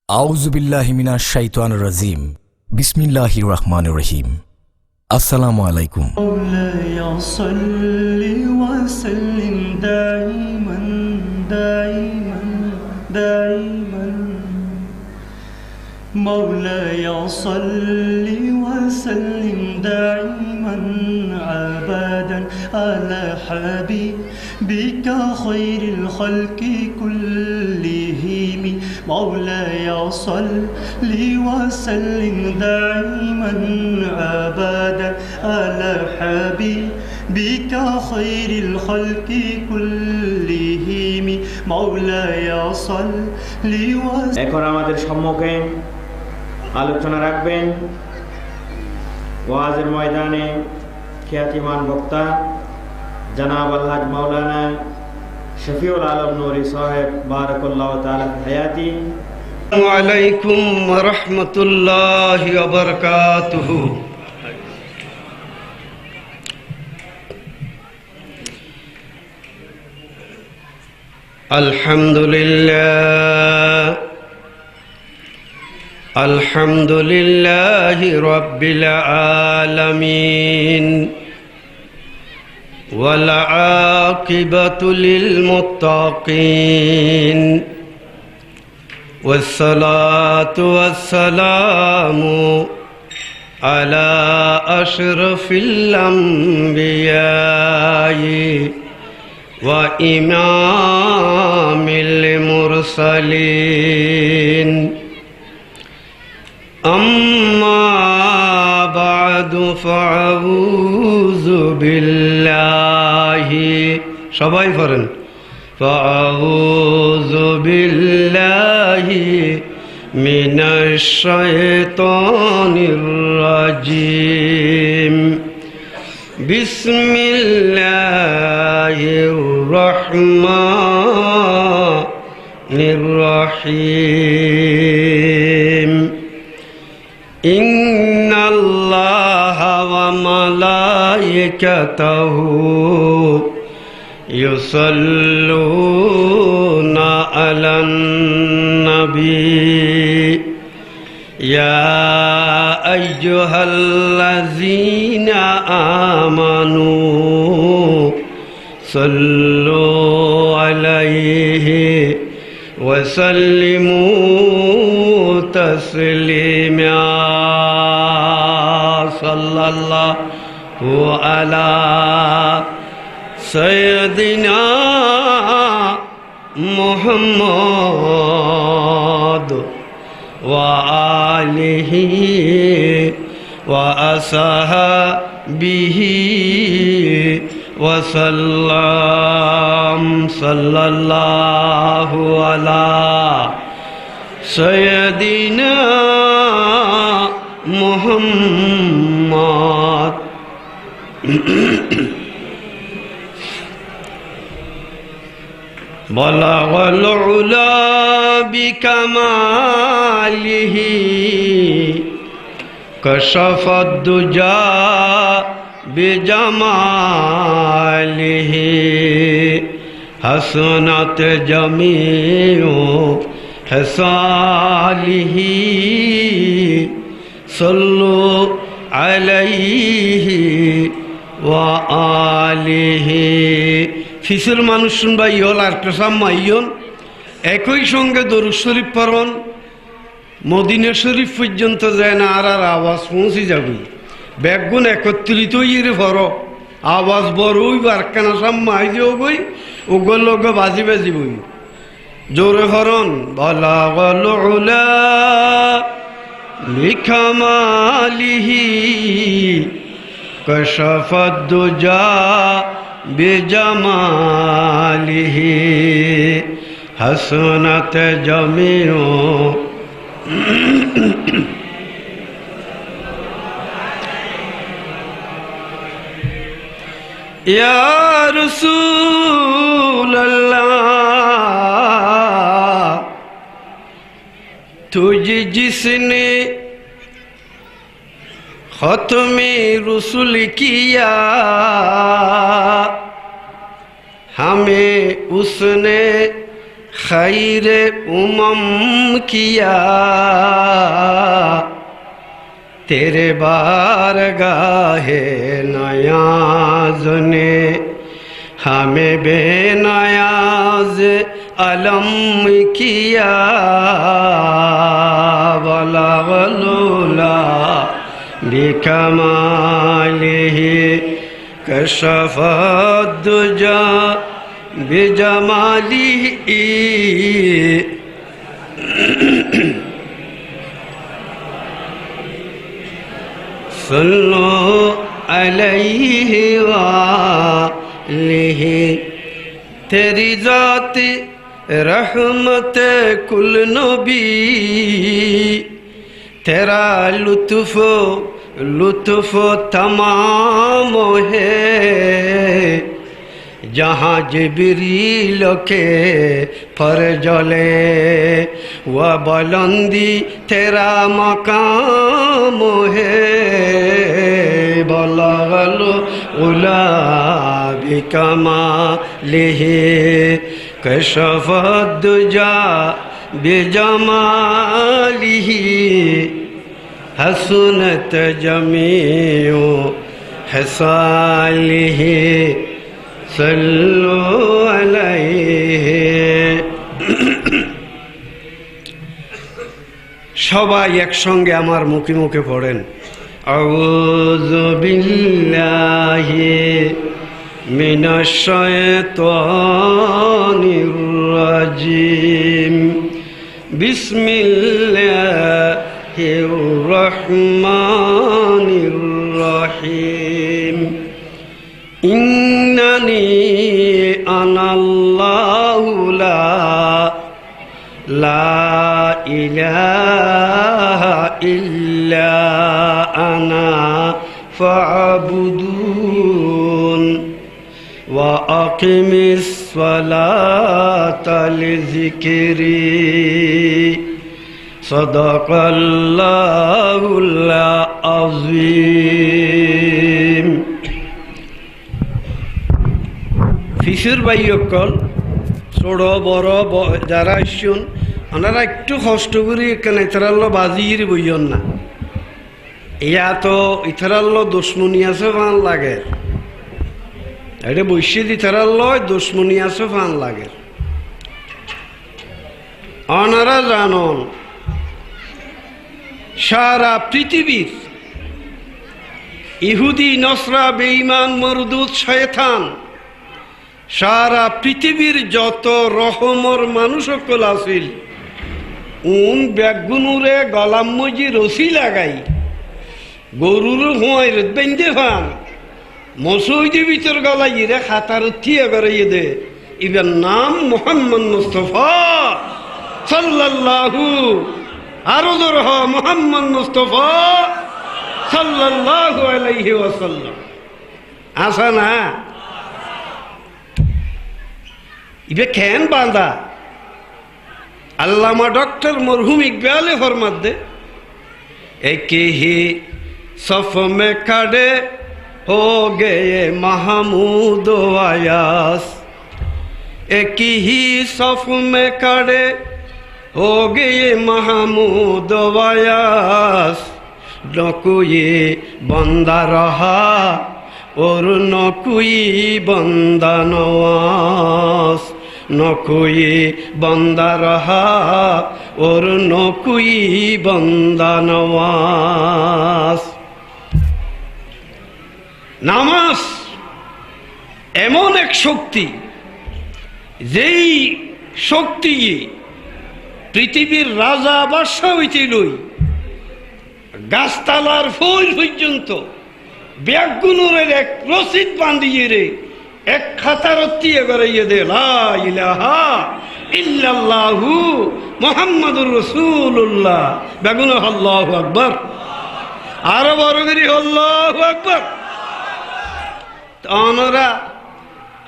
আউযু বিল্লাহি মিনাশ শাইতানির রাজিম। বিসমিল্লাহির রহমানির রহিম। আসসালামু আলাইকুম। مولاي صل وسلم دائما دائما دائما مولاي صل وسلم دائما أبدا على حبيبك خير الخلق كلهم مولاي صل وسلم دائما أبدا على حبيبك خير الخلق كلهم مولاي صل وسلم এখন আমাদের সম্মুখে আলোচনা রাখবেন ওয়াজের ময়দানে খ্যাতিমান বক্তা জনাব আলহাজ মাওলানা শফিউল আলম নুরি সাহেব বারাকাল্লাহু তাআলা ফি হায়াতি। আসসালামু আলাইকুম ওয়া রাহমাতুল্লাহি ওয়া বারাকাতুহু। আলহামদুলিল্লাহি রাব্বিল আলামিন ওয়াল আকিবাতু লিল মুত্তাকিন والصلاة والسلام على أشرف الأنبياء وإمام المرسلين أما بعد فأعوذ بالله সবাই পড়েন فأعوذ بالله من الشيطان الرجيم بسم الله الرحمن الرحيم إن الله وملائكته يصلون على النبي يا أيها الذين آمنوا صلوا عليه وسلموا تسليما صلى الله على سيدنا محمد وآله وأصحابه وسلم صلى الله على سيدنا محمد بلغ العلا بكماله كشف الدجى بجماله حسنت جميع خصاله صلوا عليه وآله ফিসের মানুষ শুনবা ইয়ল আর সাম্মা ইয়ন একই সঙ্গে দরুদ শরীফ পড়ন মদিনা শরীফ পর্যন্ত যায় না আর আওয়াজ পৌঁছে যাবে ব্যাগুন একত্রিত ইয়ে ভর আওয়াজ বড় ওই বারকানা সাম্মা আইজেও গই ওগল লোক বাজি বাজি বই জোরে হরন বলা গলা লিখামালিহি কশফাদ দুজা بجماله حسنت جميع يا رسول الله तुझे जिसने खत्मे रसूल किया हमें उसने खैर उमम किया तेरे बारगाहे नयाज ने हमें बेनयाज अलम किया वला बिकमालिही कशफद्दुजा बिजमालिही सल्लो अलैहि वालिही तेरी जाति रहमत कुल नबी तेरा लुत्फ तमाम है जहाँ जिब्रील के फरजले व बुलंदी तेरा मकाम है बलगल उला बिकमालिही कशफद्दुजा बिजमालिही हसनत जमीउ हसालिही सल्लु अलैहि। সবাই একসঙ্গে আমার মুখে মুখে পড়েন আউযু বিল্লাহি মিনাশ শাইতানির রাজিম বিসমিল্লাহির রহমানির রহিম ইন্নানি আনাল্লাহু লা ইলাহা ইল্লা আনা ফা'বুদুন ওয়া আকিমিস সালাতা লিযিকরি সাদাকাল্লাহুল আযীম। ফিসুর বাইয়কল ছোট বড় যারা আসছেন ওনারা একটু কষ্ট করে এখানে ইতারাল্ল বাজির বইয়ন না ইয়া তো ইতারাল্ল দুশ্মনী আছে ফান লাগে এটা বৈশ্যে ইতারাল্ল দুশ্মনী আছে ফান লাগে ওনারা জানন সারা পৃথিবীর ইহুদি নসরা বেঈমান মরদুদ শয়তান সারা পৃথিবীর যত রহমর মানুষ সকল আছিল উন ব্যাগুনুরে গলাম মজি রসি লাগাই গরুর হুঁয়াই বেঁধে ফান মসজিদের ভিতর গলাই রে খাতার থিয়ে গড়াইয়ে দে ইবার নাম মুহাম্মদ মুস্তাফা সাল্লাল্লাহু আরো জোর মুহাম্মদ মুস্তাফা সাল্লাল্লাহু আলাইহি ওয়াসাল্লাম আসা না ইবে কেন বাঁধা আল্লামা ডক্টর মরহুম ইকবালে ফরমাত দে एक ही सफ में खड़े हो गए महमूद आयास एक ही सफ में खड़े हो गए महमूद आयास न कोई बंदा रहा और न कोई बंदा नवाज न कोई बंदा रहा और न कोई बंदा नवाज। নামাজ এমন এক শক্তি যেই শক্তি পৃথিবীর রাজা বাদশা হইতে লই গাছতলার ফুল পর্যন্ত ব্যাগুনুরের এক রসিদ বান্ধিয়ে রে এক খাতার দিয়ে গড়াইয়ে দে লা ইলাহা ইল্লাল্লাহু মুহাম্মাদুর রাসূলুল্লাহ বেগুন আল্লাহু আকবার আরো বড় করে আল্লাহু আকবার। ওনারা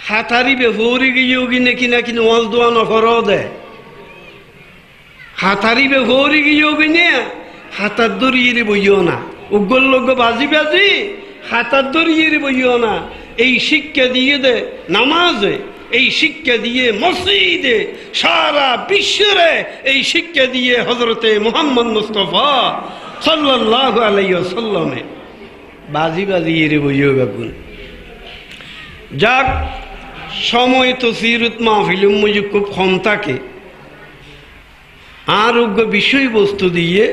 হাতারি বেহরি গিয়েও কিনে কিনা কিনে ওয়াজ দোয়া নফর দে হাতারি বেহরি গিয়েও কিনে হাতার দরিয়ে বইও না উগ্র লোক বাজি বাজি হাতার দরিয়ে বইও না এই শিক্ষা দিয়ে দে নামাজে এই শিক্ষা দিয়ে মসজিদে, সারা বিশ্বরে এই শিক্ষা দিয়ে হযরতে মুহাম্মদ মুস্তাফা সাল্লাল্লাহু আলাইহি ওয়াসাল্লামে বাজি রে বইও বেগুন। যাক, সময় তো সিরত মাহফিলুম মুজি খুব কম থাকে, আর বিষয়বস্তু দিয়ে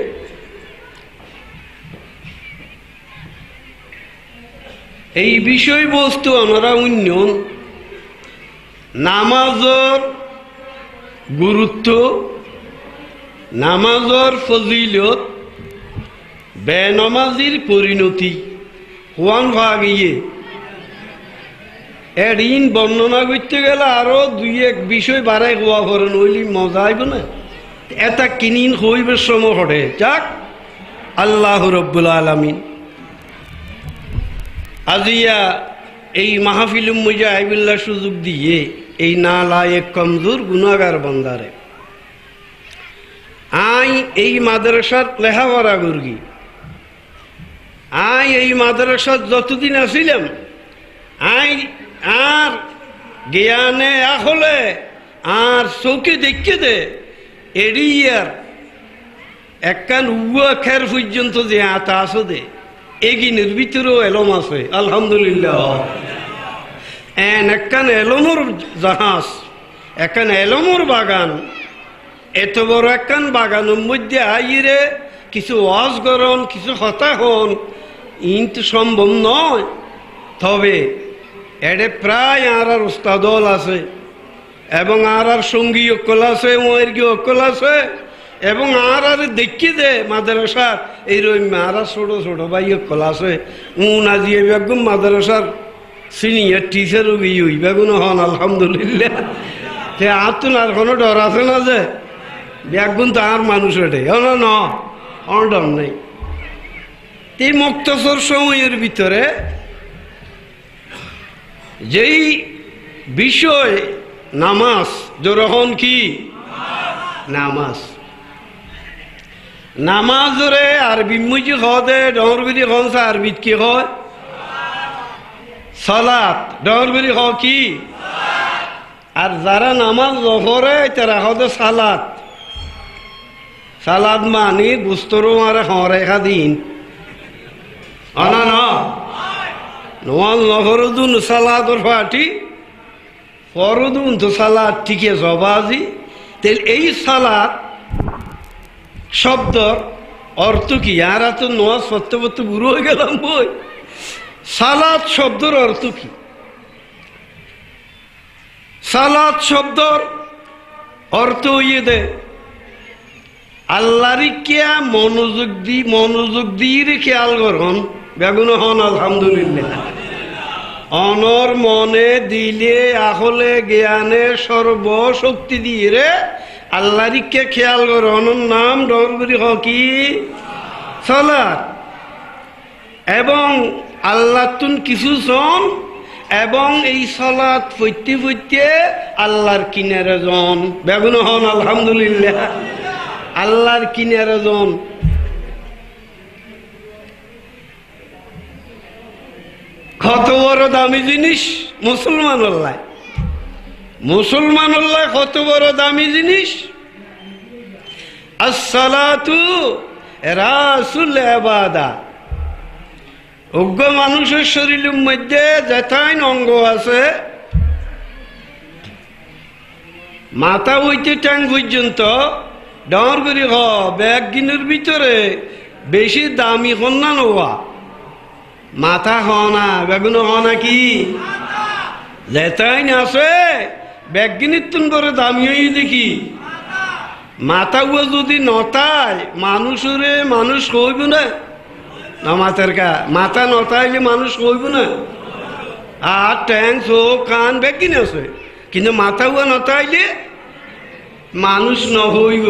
এই বিষয়বস্তু আমরা উন্নয়ন, নামাজের গুরুত্ব, নামাজের ফজিলত, বেনামাজির পরিণতি হওয়ান ভাগিয়ে এদিন বর্ণনা করতে গেলে আরো দুই এক বিষয় বাড়াই হওয়া করেন, ওইলি মজা আইব না, এটা কিনিন হইবে শ্রম হরে। যাক, আল্লাহ রব্বুল আলামিন আজিয়া এই মাহফিলুম মুজা আইবুল্লাহ সুযোগ দিয়ে এই না লায়েক কমজোর গুনাহগার বান্দারে আই এই মাদ্রাসার লেখাপড়া করি, আই এই মাদ্রাসার যতদিন আসিলাম আই আর জ্ঞানে আহলে আর চৌকে দেখতে দে এড়িয়ার একখান উয়া খের পর্যন্ত যে আতা আসো দে এগিনের ভিতরেও এলম আছে আলহামদুলিল্লাহ। একখান এলমর জাহাজ, একখান এলমর বাগান, এত বড় একখান বাগানের মধ্যে আইরে কিছু ওয়াজ করন, কিছু কথা হন, ইন্ত সম্ভব নয়। তবে এডে প্রায় আর উস্তাদল আছে এবং আর সঙ্গী অকল আছে, ময়র্গী অকল আছে, এবং আর দেখি দে মাদ্রাসার এইরকম আর ছোট ছোট ভাই অকল আছে। আজিয়ে বেগুন মাদ্রাসার সিনিয়র টিচারও গিয়ে ওই বেগুন হন আলহামদুলিল্লাহ। সে আতুন আর কোনো ডর আছে না যে বেগুন তো আর মানুষ ওঠে ন ডর নেই। এই মুক্তসর সময়ের ভিতরে যেই বিষয় নামাজ, যখন কি নামাজ, নামাজরে আরবি মুজি হদে ডরগুলি হনসা আরবিত কি হয় সালাত, ডরগুলি হ কি, আর যারা নামাজ জহরে তারা হদে সালাত। সালাদ মানে গুস্তরো মারে হরেখা দিন আনা না নওয়াল নহরুদুন সালাদর ফাটি ফরুদুন তো সালাদ ঠিকে জবাজি। তেল এই সালাদ শব্দর অর্থ কি? আর তো নোয়াজ পড়তে পড়তে বুড়ো হয়ে গেলাম বই। সালাদ শব্দর অর্থ কি? সালাদ শব্দর অর্থ হইয়ে দে আল্লাহরি কেয়া মনোযোগ দিয়ে খেয়াল করন বেগুন হন আলহামদুলিল্লাহ। অনর মনে দিলে আহলে জ্ঞানে সর্বশক্তি দিয়ে রে আল্লাহরিকে খেয়াল করো। অনর নাম ডরগুরি হকি সালাত, এবং আল্লাহ তুন কিছু জন, এবং এই সালাত ফইতে ফইতে আল্লাহর কিনারে জন বেগুন হন আলহামদুলিল্লাহ। আল্লাহর কিনারে জন কত বড় দামি জিনিস মুসলমান আল্লাহ, মুসলমান আল্লাহ কত বড় দামি জিনিস। আসসালাতু রাসুল ইবাদা। অজ্ঞ মানুষের শরীরের মধ্যে যেটাই অঙ্গ আছে মাথা হইতে ট্যাং পর্যন্ত ডর করি হ ব্যাগ গিনের ভিতরে বেশি দামি কন্যা নোয়া মাথা হনা বেগুন হনা কি যেটাই আছে ব্যাগিনীর তুন করে দামি হয়ে দেখি মাথা যদি নতায় মানুষরে মানুষ কইব না মাথার কা মাথা নতাইলে মানুষ কইব না। আর ট্যাং চোখ কান ব্যাগিন আছে কিন্তু মাথা নতাইলে মানুষ নহইব।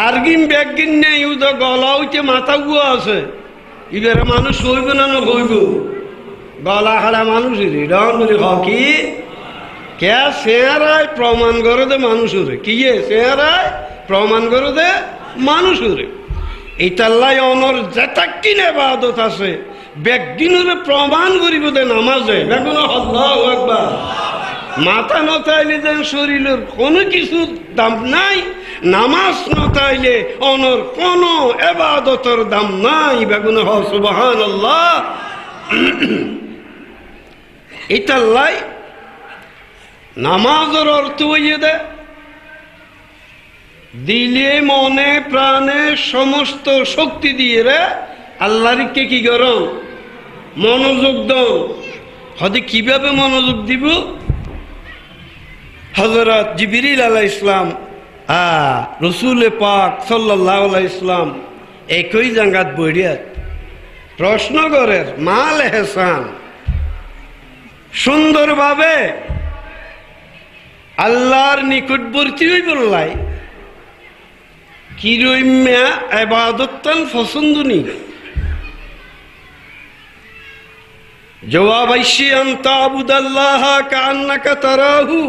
আরগিন ব্যাগিন নেই গলা হইতে মাথা আছে এবারে মানুষ হইব না নহইব। গলা হারা মানুষেরই ডন কি কে চেহারায় প্রমাণ করে দে মানুষরে কি চেহারায় প্রমাণ করে দে মানুষরে। এইটাল্লাই অনর যেটা কিনে বাদত আছে ব্যাগিনুরে প্রমাণ করিব দে নামাজে বেগুন আল্লাহু আকবার মাথা নতাইলে যেন শরীরের কোনো কিছু দাম নাই, নামাজ নতাইলে অনর কোনো এবাদতর দাম নাই। বেগুন সুবহানাল্লাহ। এটাল্লাই নামাজের অর্থ হইয়ে দে দিলে মনে প্রাণে সমস্ত শক্তি দিয়ে রে আল্লাহরকে কি করম মনোযোগ দাও। হয়তো কিভাবে মনোযোগ দিব? হযরত জিবরিল আলাইহিস সালাম রসুল পাক সাল্লাল্লাহু আলাইহি সাল্লাম একই জায়গাত বইয়া প্রশ্ন করে মাল এহসান সুন্দরভাবে আল্লাহর নিকটবর্তী হই বললাই কি রইম্যা ইবাদতান পছন্দনি। জবাব আইসি আনতা আবুদাল্লাহ কান্নাকা তারাহু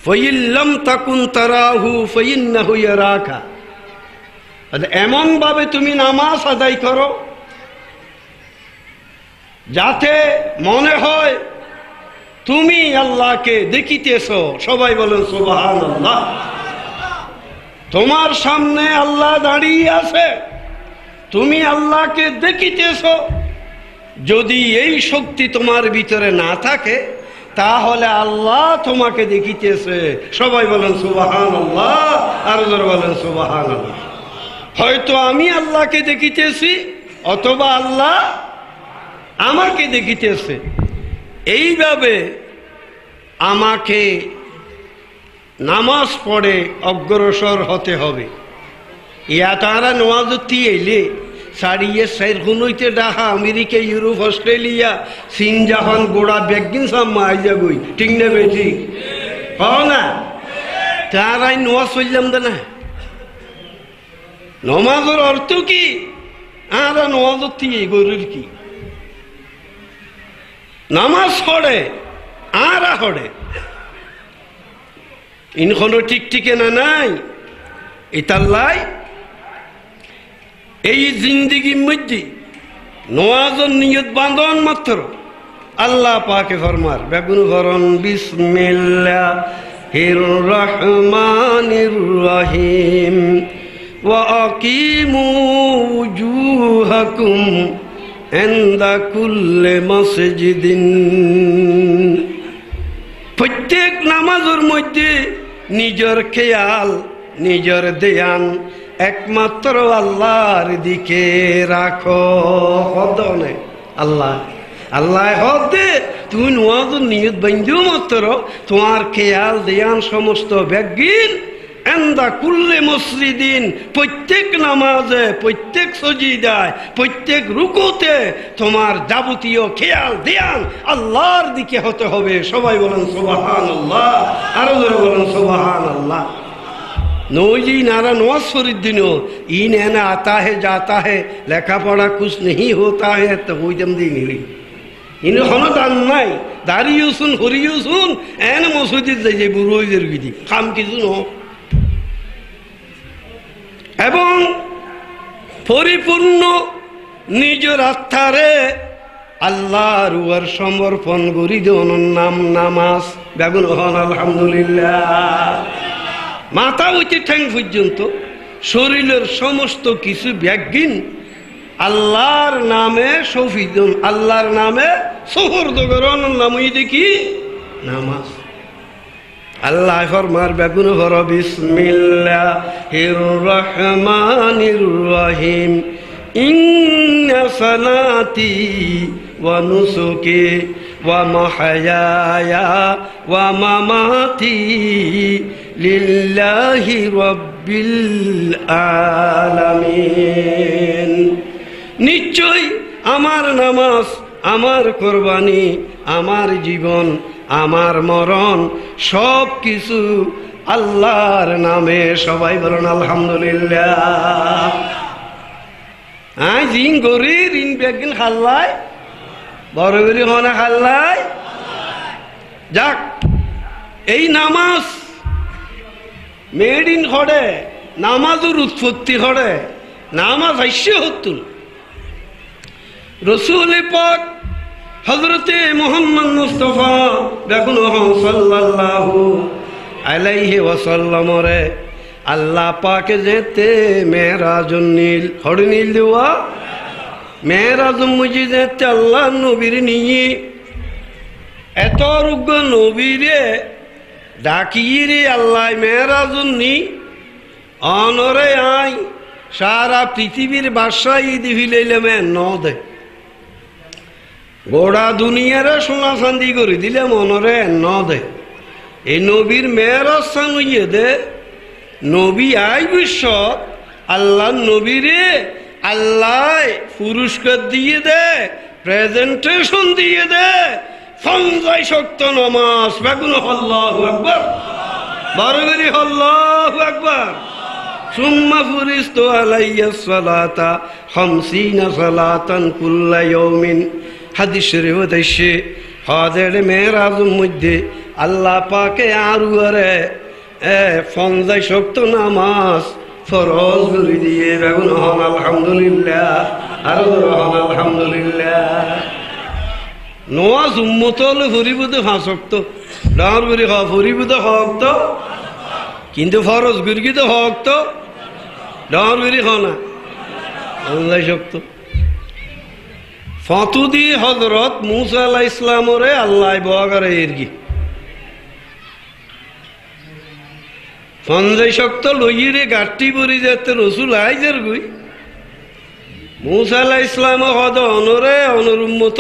ফাইন লাম তাকুন তারাহু ফাইন্নাহু ইয়ারাকা। এমন ভাবে তুমি নামাজ আদায় করো যাতে মনে হয় তুমি আল্লাহকে দেখিতেছো। সবাই বলেন সুবহানাল্লাহ। তোমার সামনে আল্লাহ দাঁড়িয়ে আছে, তুমি আল্লাহকে দেখিতেছো। যদি এই শক্তি তোমার ভিতরে না থাকে তাহলে আল্লাহ তোমাকে দেখিতেছে। সবাই বলেন সুবহানাল্লাহ, আর জোরে বলেন সুবহানাল্লাহ। হয়তো আমি আল্লাহকে দেখিতেছি অথবা আল্লাহ আমাকে দেখিতেছে। এইভাবে আমাকে নামাজ পড়ে অগ্রসর হতে হবে। ইয়া তারা নওয়াজতি এলে সারিয়ে সাইরগুন হইতে ডাহা আমেরিকা, ইউরোপ, অস্ট্রেলিয়া, চীন জাহান গোড়া ব্যাগিন সাম্মা আই যাবই। ঠিক না বেঠি? না তারাই নোয়াজ চললাম দে না। নমাজের অর্থ কি? আর নওয়াজত থেকে গরুর কি নামাজ পড়ে আর হড়ে ইনখনো ঠিক ঠিকানা নাই। ইতাল্লাই এই জিন্দিগির মধ্যে নওয়াজের নিয়ত বাঁধন মাত্র আল্লাহ পাকে ফরমার বেগুন ফরন বিসমিল্লাহির রহমানির রহিম ওয়া আকিমু উজুহাকুম ইনদা কুল্লি মসজিদিন। প্রত্যেক নামাজের মধ্যে নিজের খেয়াল নিজের ধ্যান একমাত্র আল্লাহর দিকে রাখো। হদনে আল্লাহ আল্লাহ হদে তুমি নওয়াজের নিয়ত বাঁধিও মাত্র তোমার খেয়াল ধ্যান সমস্ত ব্যাগিন এন্দা কুল্লে মসজিদিন প্রত্যেক নামাজে প্রত্যেক সজিদায় প্রত্যেক রুকুতে তোমার যাবতীয় খেয়াল ধ্যান আল্লাহর দিকে হতে হবে। সবাই বলেন সুবহানাল্লাহ, আরো জোরে বলেন সুবহানাল্লাহ। नोजी नारा नवाज फरीद्दीन इन है ना आता है जाता है लेखा पढ़ा कुछ नहीं होता है तो वो जम दी नहीं इन हनो दान नाई दारियो सुन हरियो सुन एन मसजिद जाइए बुरोइদের বিধি কাম কিছু ন এবং পরিপূর্ণ নিজের আত্মারে আল্লাহর উপর সমর্পণ করি দেওয়ার নাম নামাজ। বেগুন হন আলহামদুলিল্লাহ। মাথা হইতে ঠ্যাং পর্যন্ত শরীরের সমস্ত কিছু ব্যাগিন আল্লাহর নামে সফিদন আল্লাহর নামে সুপর্দ করন নামই দেখি নামাজ। আল্লাহ ফরমার বেগুন ভর বিসমিল্লাহির রহমানির রহিম ইন্না সালাতি ওয়া নুসুকি ওয়া মাহয়ায়া ওয়া মামাতি লিল্লাহি রাব্বিল আলামিন। নিশ্চয় আমার নামাজ আমার কোরবানি আমার জীবন আমার মরণ সব কিছু আল্লাহর নামে। সবাই বলেন আলহামদুলিল্লাহ। আই জিন গরি ঋণ বেগিন খাল্লাই বড় গরি হনা খাল্লাই যাক। এই নামাজ মেড ইন হড়ে নামাজের উৎপত্তি হড়ে নামাজ হাস্য হতুন রসুল পাক হযরতে মুহাম্মদ মুস্তাফা বেগুন সাল্লাল্লাহু আলাইহি ওয়াসাল্লাম রে আল্লাহ পাকে যেতে মেরাজুন নীল হড় নীল দেওয়া মেরাজুন মুজি যেতে আল্লাহ নবীর নিয়ে এত রুগ্ন নবীরে ডাকিয়ে আল্লাহ মেরাজুন নি অনরে আই সারা পৃথিবীর বাদশাহ দিলে মেন ন দে গোড়া দুনিয়ার সোনা চান্দি করে দিলে মনরে ন দে এই নবীর মেরাজ সানুইয়ে দে নবী আই বিশ্ব আল্লাহ নবীরে আল্লাহ পুরস্কার দিয়ে দে প্রেজেন্টেশন দিয়ে দে ফঞ্জাই শক্ত নমাজ বেগুন আল্লাহু আকবার বারবারি আল্লাহু আকবার সুম্মা ফুরিস্তু আলাইয়া সালাতা 50 সালাতান কুল্লা ইয়াউমিন হাদিস শরীফে এসে হজের মেরাজের মধ্যে আল্লাহ পাকে আরু আরে ফঞ্জাই শক্ত নামাজ ফরজ করে দিয়ে বেগুন আলহামদুলিল্লাহ আর আলহামদুলিল্লাহ নওয়াজ উম্মত হলে ফরিবুদে ফাঁসক্ত ডাঙর করে খাওয়া ফরিবুদে হক তো কিন্তু ফরজ গুরগিতে হক তো ডাঙর করে খাও না ফঞ্জাই শক্ত ফতুদি হজরত মুসা আলাইহিস ইসলামরে আল্লাহ বগারে এরগি ফঞ্জাই শক্ত লইরে গাঠি পরি যেতে রসুল আইজের গুই মুসা আলাইহিস ইসলাম হদ অনরে অনুরুম্মত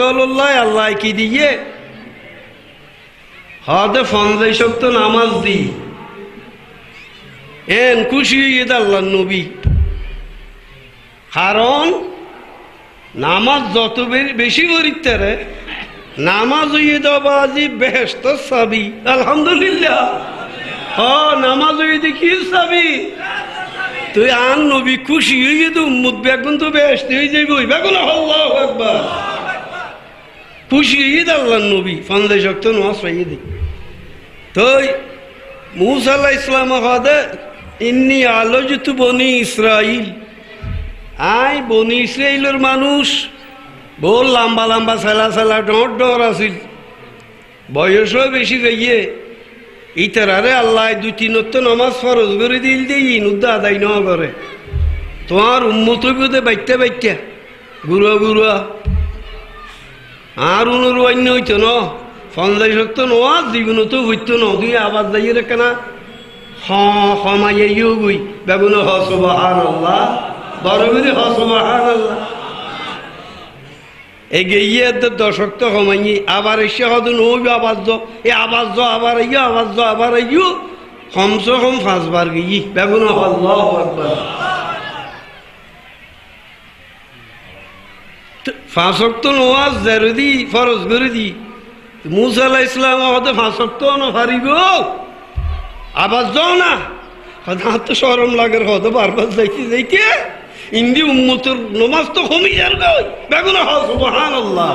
আল্লাহ কি দিয়ে হদে ফঞ্জাই শক্ত নামাজ দি এন খুশি হইয়ে আল্লাহ নবী কারণ নামাজ যত বেশি করিতে রে নামাজ হইয়ে দবাজি বেহেশত সাবি আলহামদুলিল্লাহ নামাজ হইয়ে দেখি সাবি তুই আন নবী খুশি হইয়ে তো উম্মত বেগুন তো বেহেশত হয়ে যাবি বেগুন আল্লাহু আকবার খুশি হইয়ে আল্লাহ নবী ফঞ্জাই শক্ত নামাজ পাইয়ে দি তো মুসা আলাইহিস ইসলাম হদে ইন্নী আলোজিত বনি ইসরাইল আই বনি ইসরাইলের মানুষ বহু লম্বা লম্বা সেলা সেলা ডর ডর আছিল বয়সও বেশি গিয়ে ইতারে আল্লাহ 2-3 নামাজ ফরজ করে দিল দিয়ে ইনুদ্দা আদায় ন করে তোমার উম্মত বোধে বাইতে বাইতে গুরুয়া গুরুয়া আর উনুর অন্য হইতো ন ফঞ্জাই শক্ত নামাজ জীবন তো হইতো ন তুই আবার যাইয়ে রেখে না হমাইয়াইও গুই বেগুন হ সুবহানাল্লাহ বরবরি হ সুবহানাল্লাহ এগিয়ে দশক তো কমাই আবার এসে হদ নইব আবাজ এ আবাজ আবার আইয় আবার আইয় কমসে কম 5 বার গিয়ে বেগুন আল্লাহু আকবার 5 ওয়াক্ত নামাজ জরুরি ফরজ করে দি মুসা আলাইহিস ইসলাম হদ 5 ওয়াক্ত না পারিব আবাজ যাও না হদ তো শরম লাগে হদ বারবার যাইতে ইন্দি উম্মতের নমাজ তো কমি যাবে বেগুন সুবহানাল্লাহ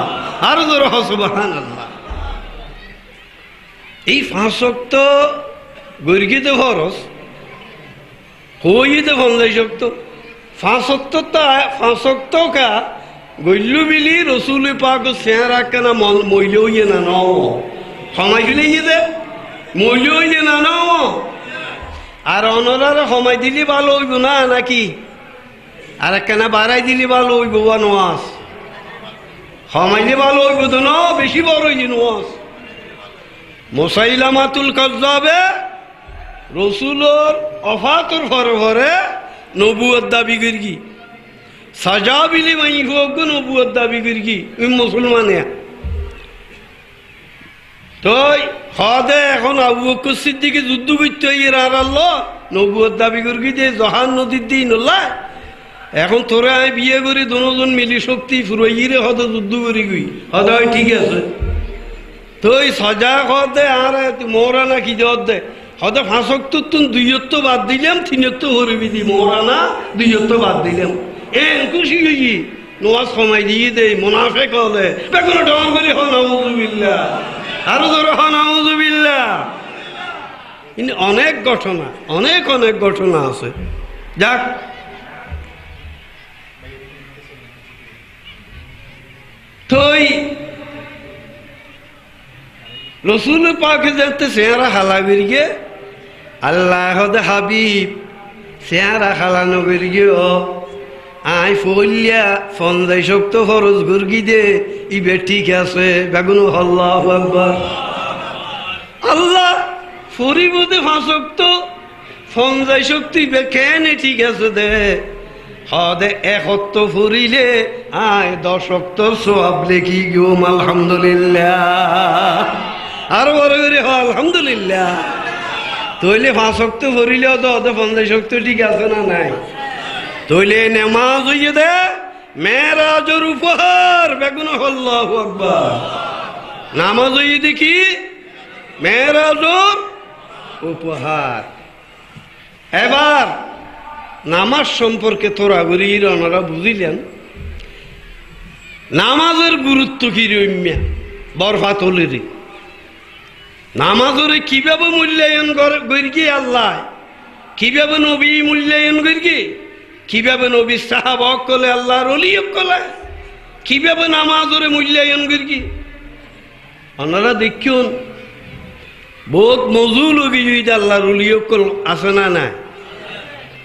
আর জোর সুবহানাল্লাহ এই 5 ওয়াক্ত গর্গিতে ফরজ হইতে ফঞ্জাই শক্ত 5 ওয়াক্ত তা 5 ওয়াক্ত কা গল্লু বিলি রসুল পাক চেহারা কেনা মইল হইয়ে না ন সময় দিলে দে মইল হইয়ে না ন আর অনরারে সময় দিলে ভালো হইব না নাকি আর কেনা বাড়াই দিলে ভালো হইব বা নামাজ সমাইলে ভালো হইব তো না বেশি বড় হইছে নামাজ মুসাইলামাতুল কাজ্জাবে রসুলোর অফাতর ঘরে ঘরে নবুয়ত দাবি করি সাজা বিলি মাই হোক নবুয়ত দাবি করি মুসলমানে তো হদে এখন আবু বকর সিদ্দিকে যুদ্ধ করতে হইয়ে আর আল্লাহ নবুয়ত দাবি করি যে জহান নদীর দিন হল্লা এখন তোরা আমি বিয়ে করি দুজন মিলি শক্তি ফুরাইরে হদ যুদ্ধ করি গই হদ ঠিক আছে তো এই সজা হদে আর মোরা না কি দে হদে 5 ওয়াক্ত তুন 2 ওয়াক্ত বাদ দিলাম 3 ওয়াক্ত হরিবি দি মোরা না 2 ওয়াক্ত বাদ দিলাম খুশি হই নামাজ সময় দিয়ে দে মুনাফিক হলে বেগুন ডন করি হ নাউযুবিল্লাহ আর জোরে হ নাউযুবিল্লাহ ইনি অনেক ঘটনা আছে যাক তোই রসুল পাকে যাতে চেহারা হালা বেরিয়ে আল্লাহ হাবিব চেহারা হালানো বেরিয়ে আই ফলিয়া ফন্দাই শক্ত ফরজ গুরগি দে ইবে ঠিক আছে বেগুন আল্লাহু আকবার আল্লাহ ফরিবদে ফাঁসক্ত ফন্দাই শক্তি বে কেন ঠিক আছে দে হদে একত্ব ফুরিলে আয় দশক্ত সোয়াব লেখি গুম আলহামদুলিল্লাহ আর বড় করে আলহামদুলিল্লাহ তৈলে ফাঁসক্ত ফুরিলেও তো হদে ফন্দাই শক্তি ঠিক আছে না নাই তৈলে নেমাজ হইয়ে দে মেরাজের উপহার বেগুন আল্লাহু আকবার নামাজ হইয়ে দেখি মেরাজের উপহার এবার নামাজ সম্পর্কে তোরা গরির ওনারা বুঝিলেন নামাজের গুরুত্ব কি রম্যা বরফাতলের নামাজের কিভাবে মূল্যায়ন করি আল্লাহ কিভাবে নবী মূল্যায়ন করি কিভাবে নবী সাহাবক কলে আল্লাহর ওলিয়ক কলে কিভাবে নামাজের মূল্যায়ন করি ওনারা দেখুন বহুত মজুল গিয়ে আল্লাহর ওলিয়ক কল আছে না নাই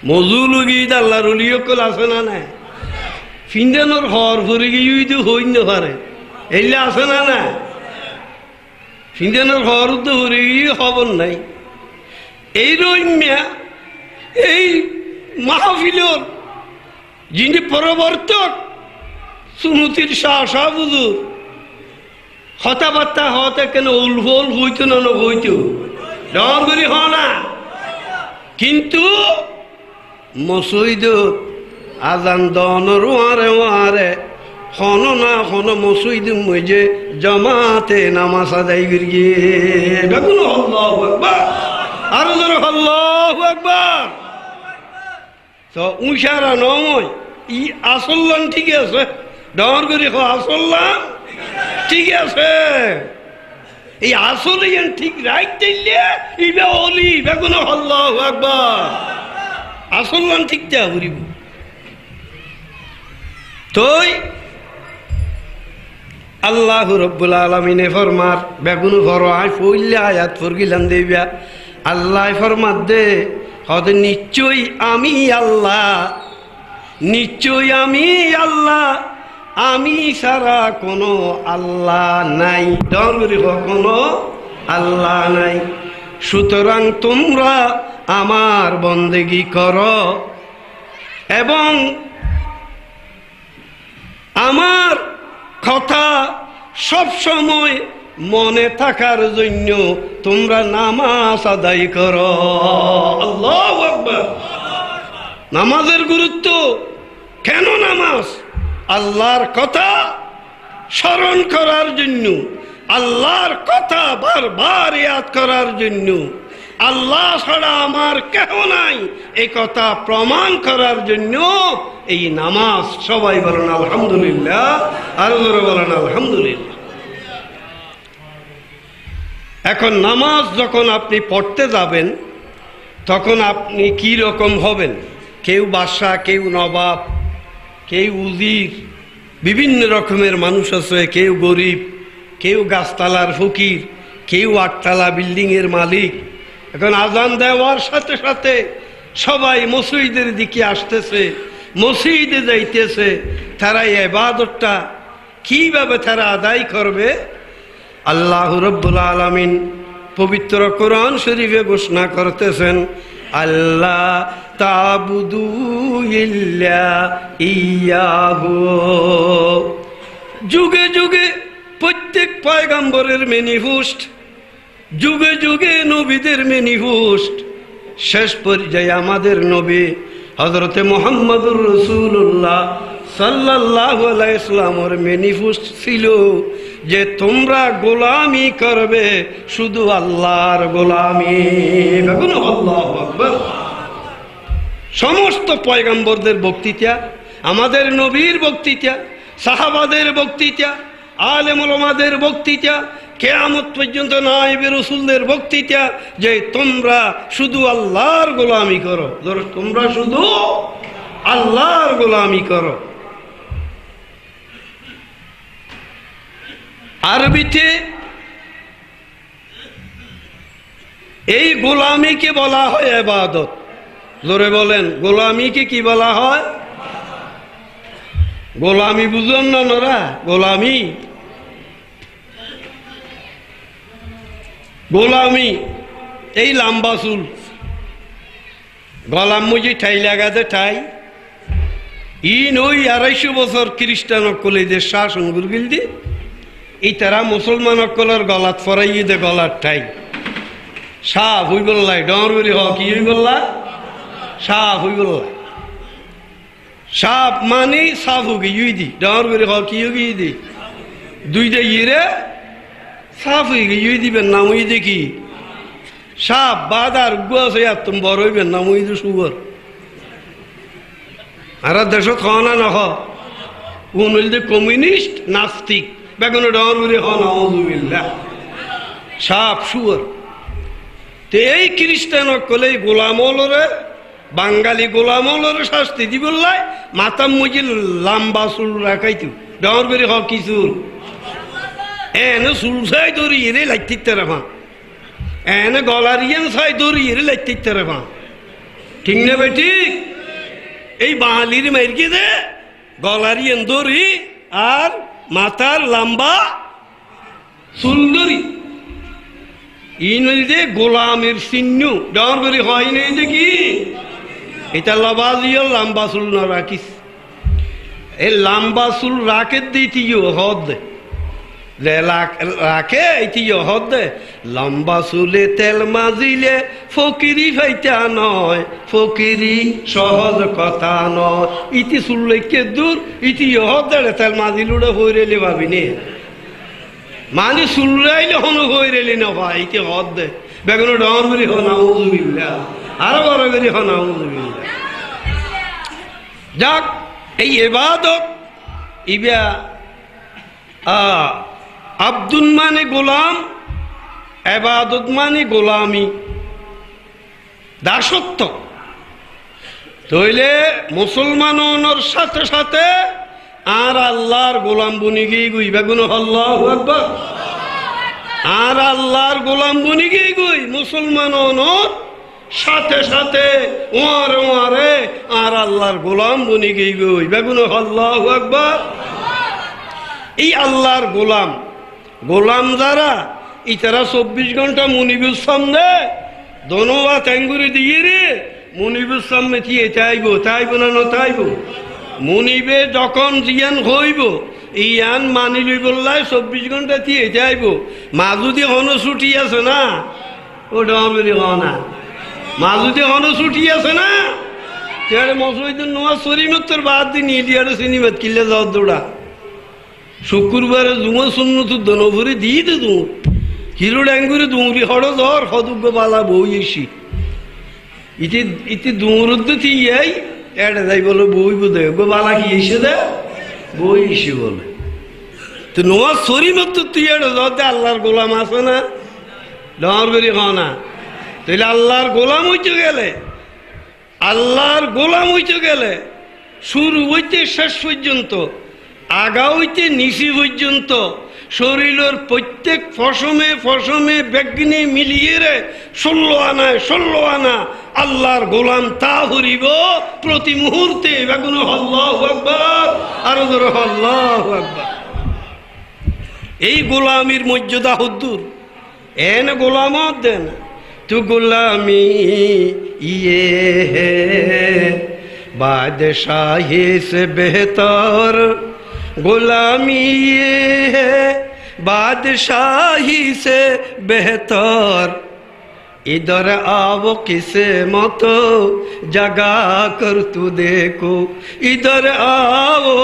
মজুল গিয়ে আল্লাহর ওলিয়ক কল আছে না নাই ফিন্দানোর হর ভরে গিয়ে হই না পারে এলে আছে না না ফিন্দানোর হর তো ভরে গিয়ে খবর নাই এই রম্যা এই মাহফিলর যিনি প্রবর্তক সুনতির শাহ শাহ বুজুর কথাবার্তা হতে কেন উলফল হইত না হইত ডর করি হ না কিন্তু মসজিদ আজান দনর ওয়ারে ওয়ারে হন না হন মসজিদ মজে জমাতে নামাজ আদায় করি বেগুন আল্লাহু আকবার আর জোরে আল্লাহু আকবার তো উশারা নয় ই আসল্লান ঠিক আছে ডর করি আসল্লান ঠিক আছে এই আসলে ঠিক রাখতে ইবে অলি বেগুন আল্লাহু আকবার আসল্লান ঠিক দেয়া করিব তোই আল্লাহ রব্বুল আলামিনে ফরমার বেগুন ফর আই ফইলে আয়াত ফরগিলাম দেবিয়া আল্লাহ ফরমার দে হদ নিশ্চয়ই আমি আল্লাহ নিশ্চয়ই আমি আল্লাহ আমি সারা কোনো আল্লাহ নাই ডরি কোনো আল্লাহ নাই সুতরাং তোমরা আমার বন্দেগী করো এবং আমার কথা সব সময় মনে থাকার জন্য তোমরা নামাজ আদায় করো আল্লাহু আকবার নামাজের গুরুত্ব কেন নামাজ আল্লাহর কথা স্মরণ করার জন্য আল্লাহর কথা বারবার ইয়াদ করার জন্য আল্লাহ ছাড়া আমার কেহ নাই এই কথা প্রমাণ করার জন্য এই নামাজ সবাই বলেন আলহামদুলিল্লাহ আর বলেন আলহামদুলিল্লাহ এখন নামাজ যখন আপনি পড়তে যাবেন তখন আপনি কি রকম হবেন কেউ বাদশা কেউ নবাব কেউ উজির বিভিন্ন রকমের মানুষ আছে কেউ গরিব কেউ গাছতলার ফকির কেউ আটতলা বিল্ডিংয়ের মালিক এখন আজান দেওয়ার সাথে সাথে সবাই মসজিদের দিকে আসতেছে মসজিদে যাইতেছে তারা এই ইবাদতটা কিভাবে তারা আদায় করবে আল্লাহ রাব্বুল আলামিন পবিত্র কোরআন শরীফে ঘোষণা করতেছেন আল্লাহ তাবুদু ইল্লা ইয়াহু যুগে যুগে প্রত্যেক পয়গম্বরের ম্যানিফেস্ট যুগে যুগে নবীদের ম্যানিফেস্ট শেষ পর্যায়ে আমাদের নবী হযরতে মুহাম্মদুর রাসূলুল্লাহ সাল্লাল্লাহু আলাইহি ওয়াসাল্লামের ম্যানিফেস্ট ছিল যে তোমরা গোলামি করবে শুধু আল্লাহর গোলামি বেগুন আল্লাহু আকবার সমস্ত পয়গম্বরদের বক্তৃতা আমাদের নবীর বক্তৃতা সাহাবাদের বক্তৃতা আলেম ওলামাদের বক্তৃতা কিয়ামত পর্যন্ত নায়েবে রাসূলদের বক্তৃতা যে তোমরা শুধু আল্লাহর গোলামি করো তোমরা শুধু আল্লাহর গোলামি করো আরবিতে এই গোলামিকে বলা হয় ইবাদত। জোরে বলেন, গোলামিকে কি বলা হয়? গোলামি বুঝুন না নোরা, গোলামি গোলামি এই লম্বা চুল, গলাম মুজি ঠাই লাগাতে ঠাই ইন ওই 250 বছর খ্রিস্টান অকল এই দেশ শাসন গুরগিল দি এই তারা মুসলমান অকলের গলাত ফরাই দে গলার ঠাই সাপ হই বললাই ডর বেরি হ কি হই বললা সাপ হই বললা সাপ মানে সাপ হুগি ইউই দি ডর বেরি হ কি হুগি দি দুইটা ইরে সাপ হইগে ইউই দিবেন নাম হই দেখি সাপ বাদার গুয়াছে তুমি বড় হইবেন নাম হই দে সুগর আর দেশত খাওয়া না হ কোন হইলে কমিউনিস্ট নাস্তিক বেগুন ডর বেরি হ নাউজুবিল্লাহ সাপ সুগর। তো এই খ্রিস্টান অকলে গোলাম হলরে বাঙালি গোলাম হলরে শাস্তি দি বললাই মাতাম মুজি লম্বা চুল রাখাইতো ডর বেরি হ কি চুল এনে চুল চাই দৌড়ি এরে লাগতে রেখা এনে গলার ইয়ান চাই দৌড়ি এরে লাগতে রেখা ঠিক না ভাই ঠিক? এই বাঙালির মাইরকে দে গলার ইয়ান দৌড়ি আর মাথার লম্বা চুল দৌড়ি ইন যে গোলামের চিহ্ন ডর করে হয় নাই যে কি এটা লবাজিও লম্বা চুল না রাখিস এই লম্বা চুল রাখে দিতিও হদ রাখে এইটিও হদ লম্বা চুলে তেল মাজিলে ফকিরি ফাইতা নয় ফকিরি সহজ কথা নয় ইতি চুল লেখকে দূর ইতি হদ তেল মাজিলুড়ে হইরেলি ভাবিনি মানে চুলরাইলে হন হইরেলি না ভাই ইতি হদ দে বেগুন ডর বেরি হ নাউজুবিল্লাহ আরো বড় বেরি হ নাউজুবিল্লাহ। যাক এই ইবাদত ইবা আব্দুল মানে গোলাম ইবাদত মানে গোলামি দাসত্ব। তইলে মুসলমানর সাথে সাথে আর আল্লাহর গোলাম বনি গিয়ে গুই বেগুন আল্লাহু আকবার আর আল্লাহর গোলাম বনি গিয়ে গুই মুসলমানর সাথে সাথে ওয়ারে ওয়ারে আর আল্লাহর গোলাম বনি গিয়ে গুই বেগুন আল্লাহু আকবার। এই আল্লাহর গোলাম গোলাম যারা ইতারা 24 ঘন্টা মুনিবুর সামনে দনোয়া ট্যাঙ্গুরি দিয়ে রে মুনিবুর সামনে থিয়ে চাইব তাইব না তাইব মুনিবে যখন জিয়ান হইব ইয়ান মানিবি বললাই 24 ঘন্টা থিয়ে যাইব মা যদি হন ছুটি আছে না ও ডরি হনা মা যদি হন ছুটি আছে না তেরে মসজিদের নোয়া শরীমতের বাদ দিন ইলিয়ার সিনিবাদ কিল্লে যাও দৌড়া শুক্রবারে জুমা সুন্নত দনভরে দিয়ে দে তুমি কিলো ড্যাঙ্গুরি দুমরি হড় ধর হদুগ্য বালা বই এসি ইতি ইতি দুমরুদ্ধ থিয়াই এটা যাই বলে বই বোধ গো বালা কি এসে দে বই এসে বলে তো নোয়া শরীমত তুই এটা যাতে আল্লাহর গোলাম আছে না ডর বেরি হ না তাহলে আল্লাহর গোলাম হইতে গেলে আল্লাহর গোলাম হইতে গেলে শুরু হইতে শেষ পর্যন্ত আগা হইতে নিচি পর্যন্ত শরীরের প্রত্যেক ফসমে ফসমে বেগনি মিলিয়ে রে 16 আনা আল্লাহর গোলাম তা হরিব প্রতি মুহূর্তে বেগুন আল্লাহু আকবার আর জোরে আল্লাহু আকবার। এই গোলামির মর্যাদা হুদ্দুর এন গোলামত দেন তু গোলামি ইয়ে হে বাদশাही से बेहतर गुलामी ये है बादशाही से बेहतर इधर आओ किसे मत जगा कर तू देखो इधर आओ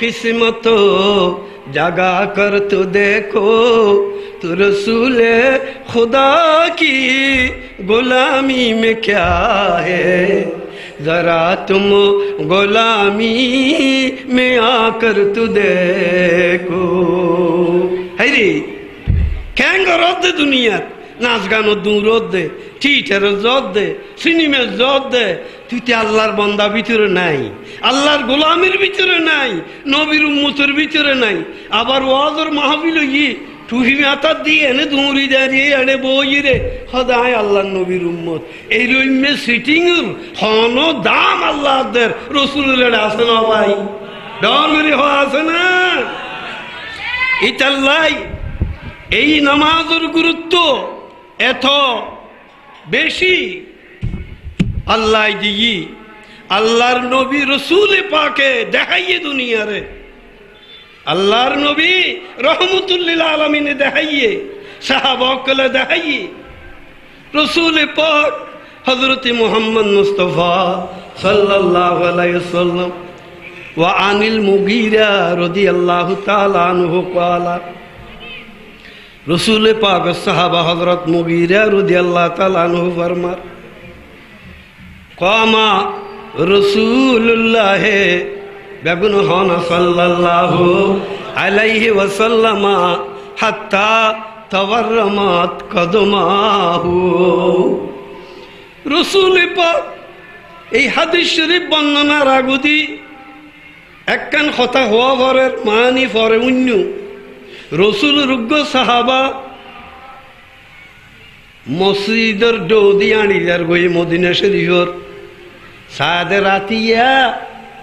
किस्मत जगा कर तू देखो तू रसूले खुदा की गुलामी में क्या है जरा तुम गुलामी में आकर तू देखो। हैरी কেঙ্গা রদ্দে দুনিয়াত নাচ গানো দূর রদ্দে থিয়েটারের জদ দে সিনেমার জদ দে তুই তো আল্লাহর বন্দা ভিতরে নাই, আল্লাহর গোলামের ভিতরে নাই, নবীর উম্মতের ভিতরে নাই। আবার ওয়াজর মাহফিল গিয়ে টুহি মাথা দিয়ে এনে দৌড়ি দাঁড়িয়ে এনে বই রে সদায় আল্লাহ নবীর উম্মত এই রইমে সিটিং হন দাম আল্লাহদের রসুলের আছে না ভাই, ডরি হওয়া আছে না। ইতাল্লাই এই নামাজের গুরুত্ব এত বেশি। আল্লাহ দিই আল্লাহর নবী রসুল পাকে দেখাইয়ে দুনিয়ারে, আল্লাহর নবী রহমতুল্লিল আলমিনে দেখাইয়ে, সাহাবাকলে দেখাইয়ে, রসুল পাক হযরত মুহাম্মদ মুস্তাফা সাল্লাল্লাহু আলাইহি ওয়াসাল্লাম ওয়া আনিল মুগীরা রাদিয়াল্লাহু তাআলা আনহু ক্বালা, রসুল পাক সাহাবা হযরত মুগীরা রাদিয়াল্লাহু তাআলা আনহু ফরমার কামা রাসূলুল্লাহ বেগুন হন সাল্লাল্লাহু আলাইহি ওয়াসাল্লাম হাত্তা তাওয়াররামাত কদমাহু। রাসূল পাক এই হাদিস শরীফ বর্ণনার আগুদি একখান কথা হওয়া পরের মানি পরে অন্য রসুল রুগ্গ সাহাবা মসজিদের ডৌদি আনিদার গই মদিনা শরীফর সাদে রাতিয়া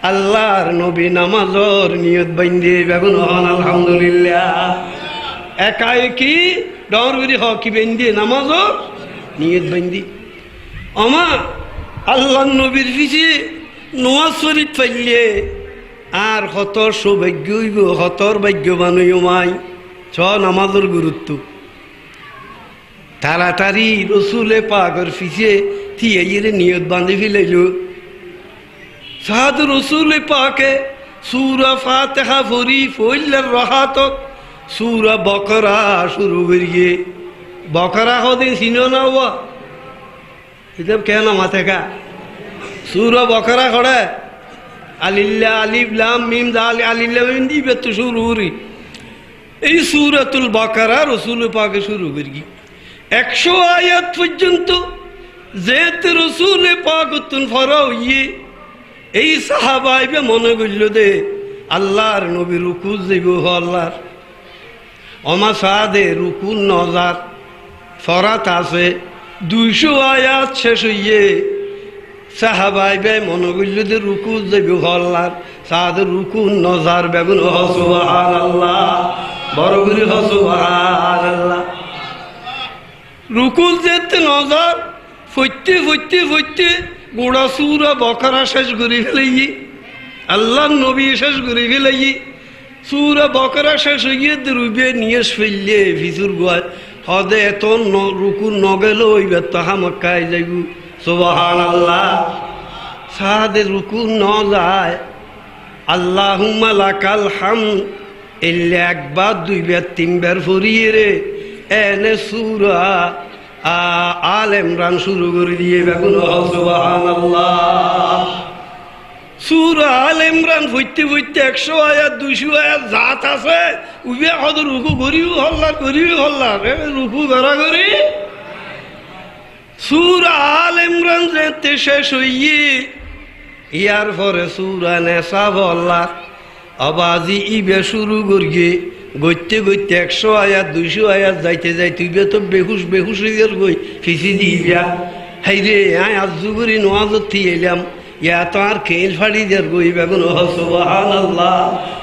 আল্লাহর নবী নামাজর নিয়ত বাইন্দে বেগুন হন আলহামদুলিল্লাহ একাএকি ডরগুরি হকি বাইন্দে নামাজর নিয়ত বাইন্দি আমা আল্লাহর নবীর পিছে নোয়াজ শরীফ পাইলে আর হতর সৌভাগ্য হইব, হতর ভাগ্যবান হইমাই ছ নামাজের গুরুত্ব। তাড়াতাড়ি রসুলে পাকের পিছে থিয়ে নিয়ত বাঁধি ফেলাইল। সাদ রসুলে পাকে সূরা ফাতিহা পড়ি ফইলার রাহাতক সূরা বকরা শুরু করিয়ে, বকরা হদে চিনো না হওয়া এটা কেন মাথে কা সূরা বকরা করে আলিল্লাহ আলিফ লাম মিম দাল আলিল্লাহ মিম দিবে তো শুরু করি। এই সূরাতুল বকরা রসুল পাকে শুরু করি 100 আয়াত পর্যন্ত যেতে রসুল পাক তুন ফরাও ইয়ে এই সাহাবাইবে মনে করল দে আল্লাহর নবী রুকু যাইব আল্লাহর অমা সাদে রুকু নজার ফরাত আছে 200 আয়াত শেষ হইয়ে সাহাবাইবে মনে করল দে রুকু যাইব আল্লাহর সাদে রুকু নজার বেগুন সুবহানাল্লাহ বড় করে সুবহানাল্লাহ। রুকু যেতে নজার ফইতে ফইতে ফইতে গোড়া সূরা বকরা শেষ করে ফেলাই, আল্লাহর নবী শেষ করে ফেলাই, সূরা বকরা শেষ হইয়ে রুবে নিয়ে ফেললে ভিজুর গোয়ায় হদে এত রুকু নগেল ওইবার তাহা মক্কায় যাইব সুবহানাল্লাহ। সাদে রুকু ন যায় আল্লাহুম্মা লাকাল হামদ এলে একবার দুইবার তিনবার ফরিয়ে রে এনে সূরা আল ইমরান শুরু করে দিয়ে বেগুন সুবহানাল্লাহ। সূরা আল ইমরান ফইতে ফইতে 100 আয়াত 200 আয়াত জাত আছে উবে হদ রুকু করিও হল্লার রুকু করা করি সূরা আল ইমরান যেতে শেষ হইয়ে ইয়ার পরে সূরা নিসা হল্লার আবাজি ইবে শুরু করিয়ে গইতে গইতে 100 আয়াত 200 আয়াত যাইতে যাইতে তুই তো বেহুশ হয়ে গই ফিসি দিবিয়া হাই রে আজ জুগুরি নওয়াজত এলাম ইয়া তো আর খেল ফাড়ি দের গই বেগুন সুবহানাল্লাহ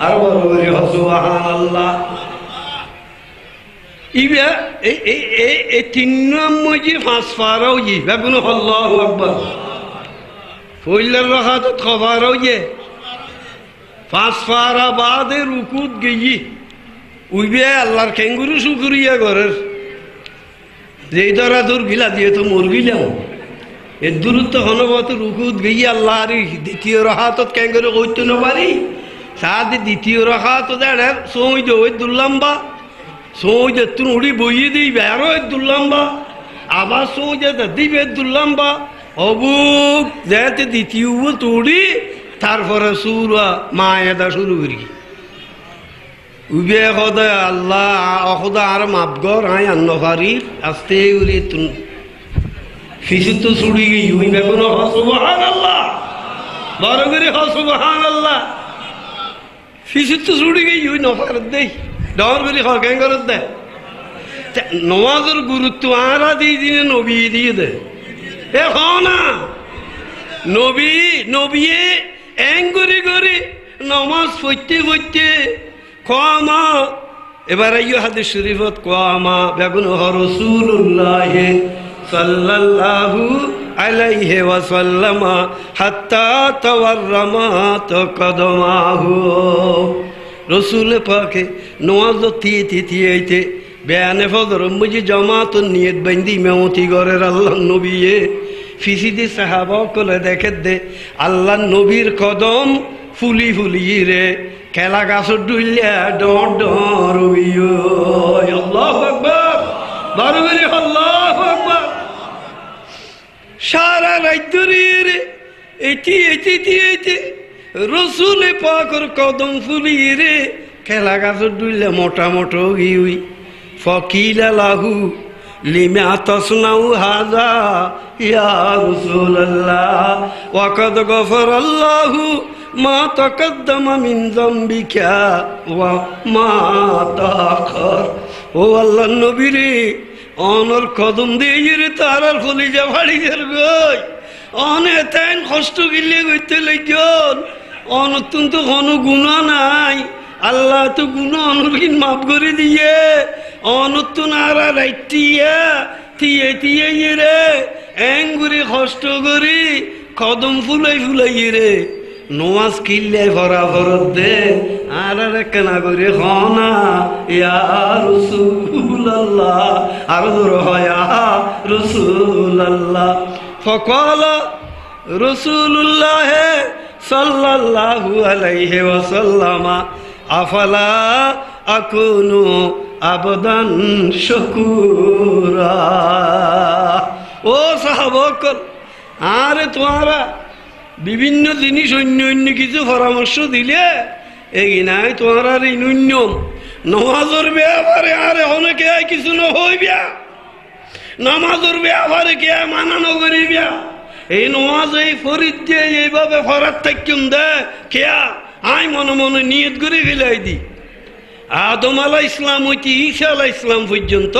আর বড় করে সুবহানাল্লাহ। ইবে এই 3 নম্বর যে 5 পারাও ই বেগুন আল্লাহু আকবার ফইলার রাহাত খবরও ই 5 পারা বাদে রুকুত গই উইবে আল্লাহর খেঙ্গুরু শুকুরিয়া করের যেই ধরা দূর গিলা দিয়ে তো মর গিলাম এর দূরত্ব হনবত রুকুত গিয়ে আল্লাহর দ্বিতীয় রাহাতত খেঙ্গুরু কইতে না পারি সাথে দ্বিতীয় রাহাত দেড় সই দে ওই দুল্লাম্বা সই দে তুন উড়ি বইয়ে দিই বেরো এক দুল্লাম্বা আবার সই দে দিবে দুল্লাম্বা অবুক যেতে দ্বিতীয় তুড়ি তারপরে সূরা মায়েদা শুরু করি উবে খোদা আল্লাহ খোদা আর মাফ কর আই আন্ন পারি আস্তে উলি তুন ফিসি তো ছুড়ি গই ওই বেগুন সুবহানাল্লাহ বড় করে সুবহানাল্লাহ ফিসি তো ছুড়ি গই ওই নফার দেই ডর করে কেন করত দে নমাজের গুরুত্ব আরা দিয়ে দিনে নবী দিয়ে দে এ হ না নবী নবিয়ে এং করে নমাজ পড়তে পড়তে কমা এবার আইয়ো হাদিস শরীফত কমা বেগুন রাসূলুল্লাহ সাল্লাল্লাহু আলাইহি ওয়াসাল্লাম হাত্তা তাওয়াররামাত কদমাহু রসুল পাকে নওয়াজ তিয়ে বেয়ানে ফজর মুজি জামাত নিয়ত বান্ধি মেমতি ঘরের আল্লাহ নবীয়ে ফিসিদি সাহাবা কলে দেখে দে আল্লাহ নবীর কদম ফুলি রে খেলা গাছ ডুইলিয়া ডর ডর আল্লাহু আকবার বারবারি আল্লাহু আকবার সারা রাত ধরে এটি রসুল পাকর কদম ফুলি রে খেলা গাছ ডুইলে মোটা মোটো গিউই ফকিলা লাহু লিমা তসনাউ হাজা ইয়া রাসূলুল্লাহ ওয়া কাদ গফরাল্লাহু মা তাকদ্দামা মিন যামবিকা ওয়া মা তাআখার ও আল্লাহর নবী রে অনর কদম দিয়ে রে তারার কলিজা ফাড়ি গই অনে তাইন কষ্ট গিলে গইতে লাগল অনতুন তো কোনো গুনাহ নাই আল্লাহ তো গুনাহ অনরিন মাফ করে দিয়ে অনতুন আর রাইটিয়া তিয়ে রে এঙ্গুরি কষ্ট করি কদম ফুলাই রে নমাজ কিল্লে ভরা ভরত দে আর কেনা করে হনা ইয়া রাসূলুল্লাহ আর রহয়া রাসূলুল্লাহ ফকাল রাসূলুল্লাহ সাল্লাল্লাহু আলাইহি ওয়াসাল্লাম আফালা আকুনু আবদান শুকুরা ও সাহাবাকল আরে তোমারা বিভিন্ন জিনিস অন্য কিছু পরামর্শ দিলে এই নাই তোমার আর নিয়ম নমাজের ব্যাপারে আরে অনেকে কিছু নহইবিয়া নামাজের ব্যাপারে কে মানানো করিবিয়া এই নমাজ এই ফরিদ দিয়ে এইভাবে ফরাত থাকিম দে কেয়া আই মনে নিয়ত করে ফেলাই দি আদম আলাইহিস ইসলাম হইতে ঈসা আলাইহিস ইসলাম পর্যন্ত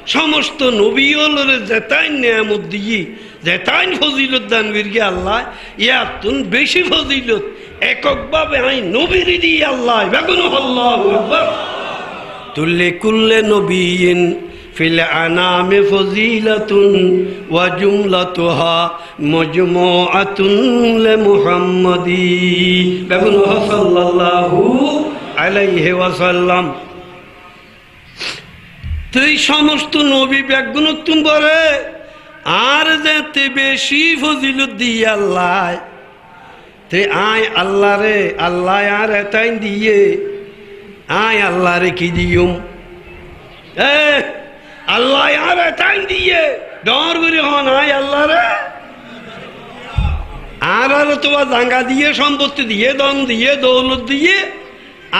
সমস্ত নবীওলরে যেতাইন নিয়ামত দিয়ে যেতাইন ফজিলত দান করিয়া আল্লাহ ইয়াতুন বেশি ফজিলত এককভাবে আই নবীর দিয়ে আল্লাহ বেগুন আল্লাহু আকবার তুল্লে কুল্লে নবিয়িন ফিল আনামে ফজিলাতুন ওয়া জুমলাতুহা মাজমুআতুন লি মুহাম্মাদি বেগুন সাল্লাল্লাহু আলাইহি ওয়াসাল্লাম তুই সমস্ত নবী ব্যাগুন তুমি বলে আর যেতে বেশি ফজিলত দিয়ে আল্লাহ তে আয় আল্লাহ রে আল্লাহ আর এটাই দিয়ে আয় আল্লাহ রে কি দিউম আল্লাহ আর এটাই দিয়ে ডর করে হন আয় আল্লাহ রে আর তোমার জাঙ্গা দিয়ে সম্পত্তি দিয়ে দন দিয়ে দৌলত দিয়ে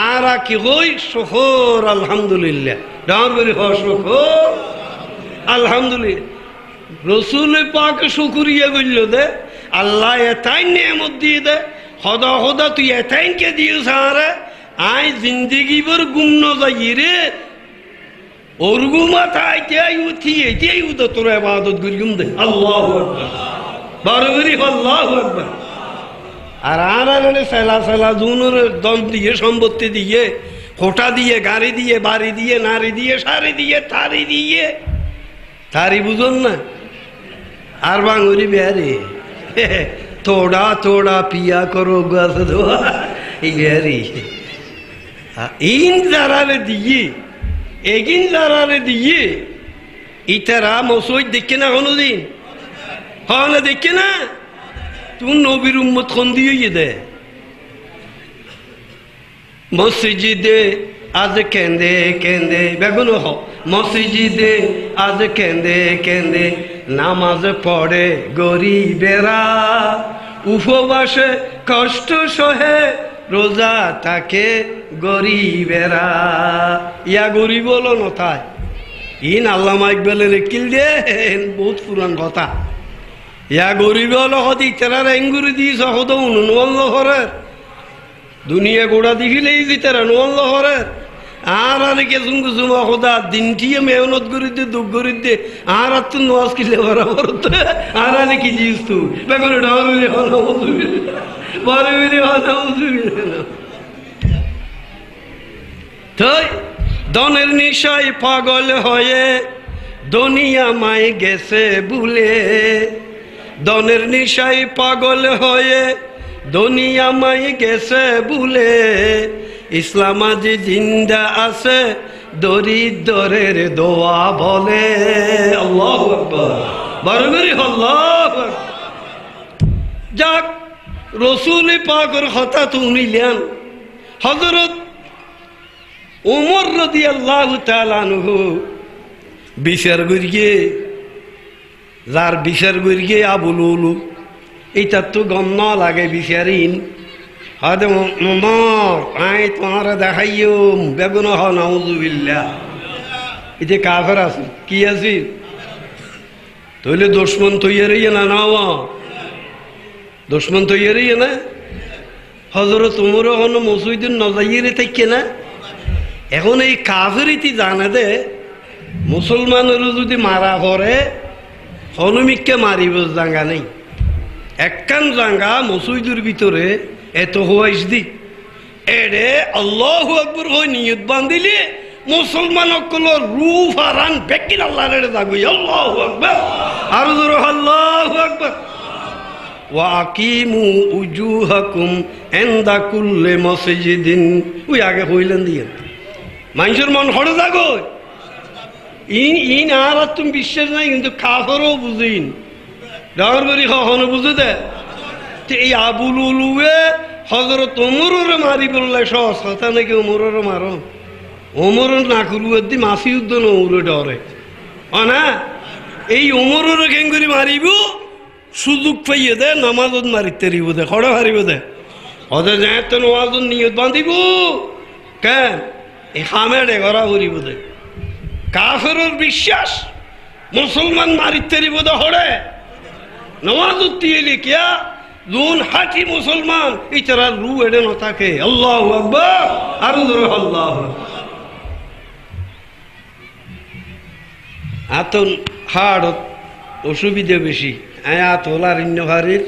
আর কি হই শহর আলহামদুলিল্লাহ ডর করে হ শহর আলহামদুলিল্লাহ রসুল পাক শুকরিয়া করল দে আল্লাহ এতাইন নিয়ামত দিয়ে দে হদা তুই এতাইনকে দিয়েছ আরে আই জিন্দগি ভর গুম ন যাই রে ওর গুমা তাই উঠি এটাই উদ তোর ইবাদত করিম দে আল্লাহু আকবার বারবারি আল্লাহু আকবার আর আরে সেলা দুনোর দম দিয়ে সম্পত্তি দিয়ে কোটা দিয়ে গাড়ি দিয়ে বাড়ি দিয়ে নারী দিয়ে শাড়ি দিয়ে তারি বুঝন না আর বাঙুরি বেয়ারি তোড়া পিয়া করো গাছ দোয়া এই বেয়ারি ইন যারারে দিয়ে এগিন যারারে দিয়ে ইতারা মসজিদ দেখে না কোনোদিন হয় না দেখে না তুই নবীর উম্মত খন দিয়ে দে মসজিদে আজ কেন্দে বেগুন হ মসজিদে আজ কেন্দে নামাজ পড়ে গরিবেরা উপবাসে কষ্ট সহে রোজা থাকে গরিবেরা ইয়া গরিব হলো নথায় ইন আল্লামা ইকবালের কিল দিয়ে বহুত পুরান কথা ইয়া গরিব হলো হতি তারা রেঙ্গুরি দিস হত অনুবন্ধ হরের দুনিয়া গোড়া দেখিলেই যে তারা অনুবন্ধ হরের আর কেসুম কুসুম হদা দিনটিয়ে মেহনত করি দে দুঃখ করি দে আর তো নোয়াজ কিলে বরাবর আর কি জিস তু বেগুন ডরে হলো বড় বেরি হলো তাই দনের নিশায় পাগল হয়ে দুনিয়া মায় গেছে ভুলে দনের নিশায় পাগল হয়ে দুনিয়া মায় গেছে ভুলে ইসলাম আজ জিন্দা আছে দরিদ্রের দোয়া বলে আল্লাহু আকবার বরবরি আল্লাহু আকবার যাক রসুল পাকের কথা শুনিলেন হযরত ওমর রাদিয়াল্লাহু তাআলা আনহু বিচার করিয়ে যার বিচার করিয়ে আবুল উলু এইটা তো গম ন লাগে বিচারিন হয়তো ওমর আই তোমার দেখাইও বেগুন হ নাউজুবিল্লাহ এতে কাফের আছে কি আছে তাহলে দুশমন তৈরি না নাও দুশমন তৈরি না হযরত ওমর হন মসজিদের নজাইরে থেকে না এখন এই কাফের ইতি জানে দে মুসলমানেরও যদি মারা পড়ে হনুমিককে মারিব জাঙ্গা নেই একখান জাঙ্গা মসজিদের ভিতরে এত হওয়াইস দি এরে আল্লাহু আকবার হই নিয়ত বান্ধিলে মুসলমান সকল রূহ হারান বেকিল আল্লাহর এড়ে যাবি আল্লাহু আকবার আর জোরে আল্লাহু আকবার ওয়া আকিমু উজুহাকুম ইনদা কুল্লি মসজিদিন ওই আগে হইলেন দিয়ে মানুষের মন হড়ে যাগো ইন আর তুমি বিশ্বাস নাই কিন্তু কাফেরও বুঝিন ডাঙর করি হন বুঝে দে এই আবুল উলুয়ে হযরত ওমরের মারি বললে সহজ কথা নাকি ওমরের মারো ওমর না করবো দি মাফি উদ্দ ওমরে ডরে না এই ওমরের কেঙ্গুরি মারিব সুযোগ পাইয়ে দে নামাজত মারিতে রিব দে খড়ে হারিব দে হতে যায় তো নামাজত নিয়ত বাঁধিব কেন এই খামেড়ে ঘরা করিব দে কাফেরের বিশ্বাস মুসলমান মারিতে রিব দে হড়ে নামাজত দিয়ে লিখিয়া জোন হাঁটি মুসলমান ইতারা রু এড়ে ন থাকে আল্লাহু আকবার আর জোরে আল্লাহু আতন হাড় অসুবিধা বেশি আতলার ইন্নভারির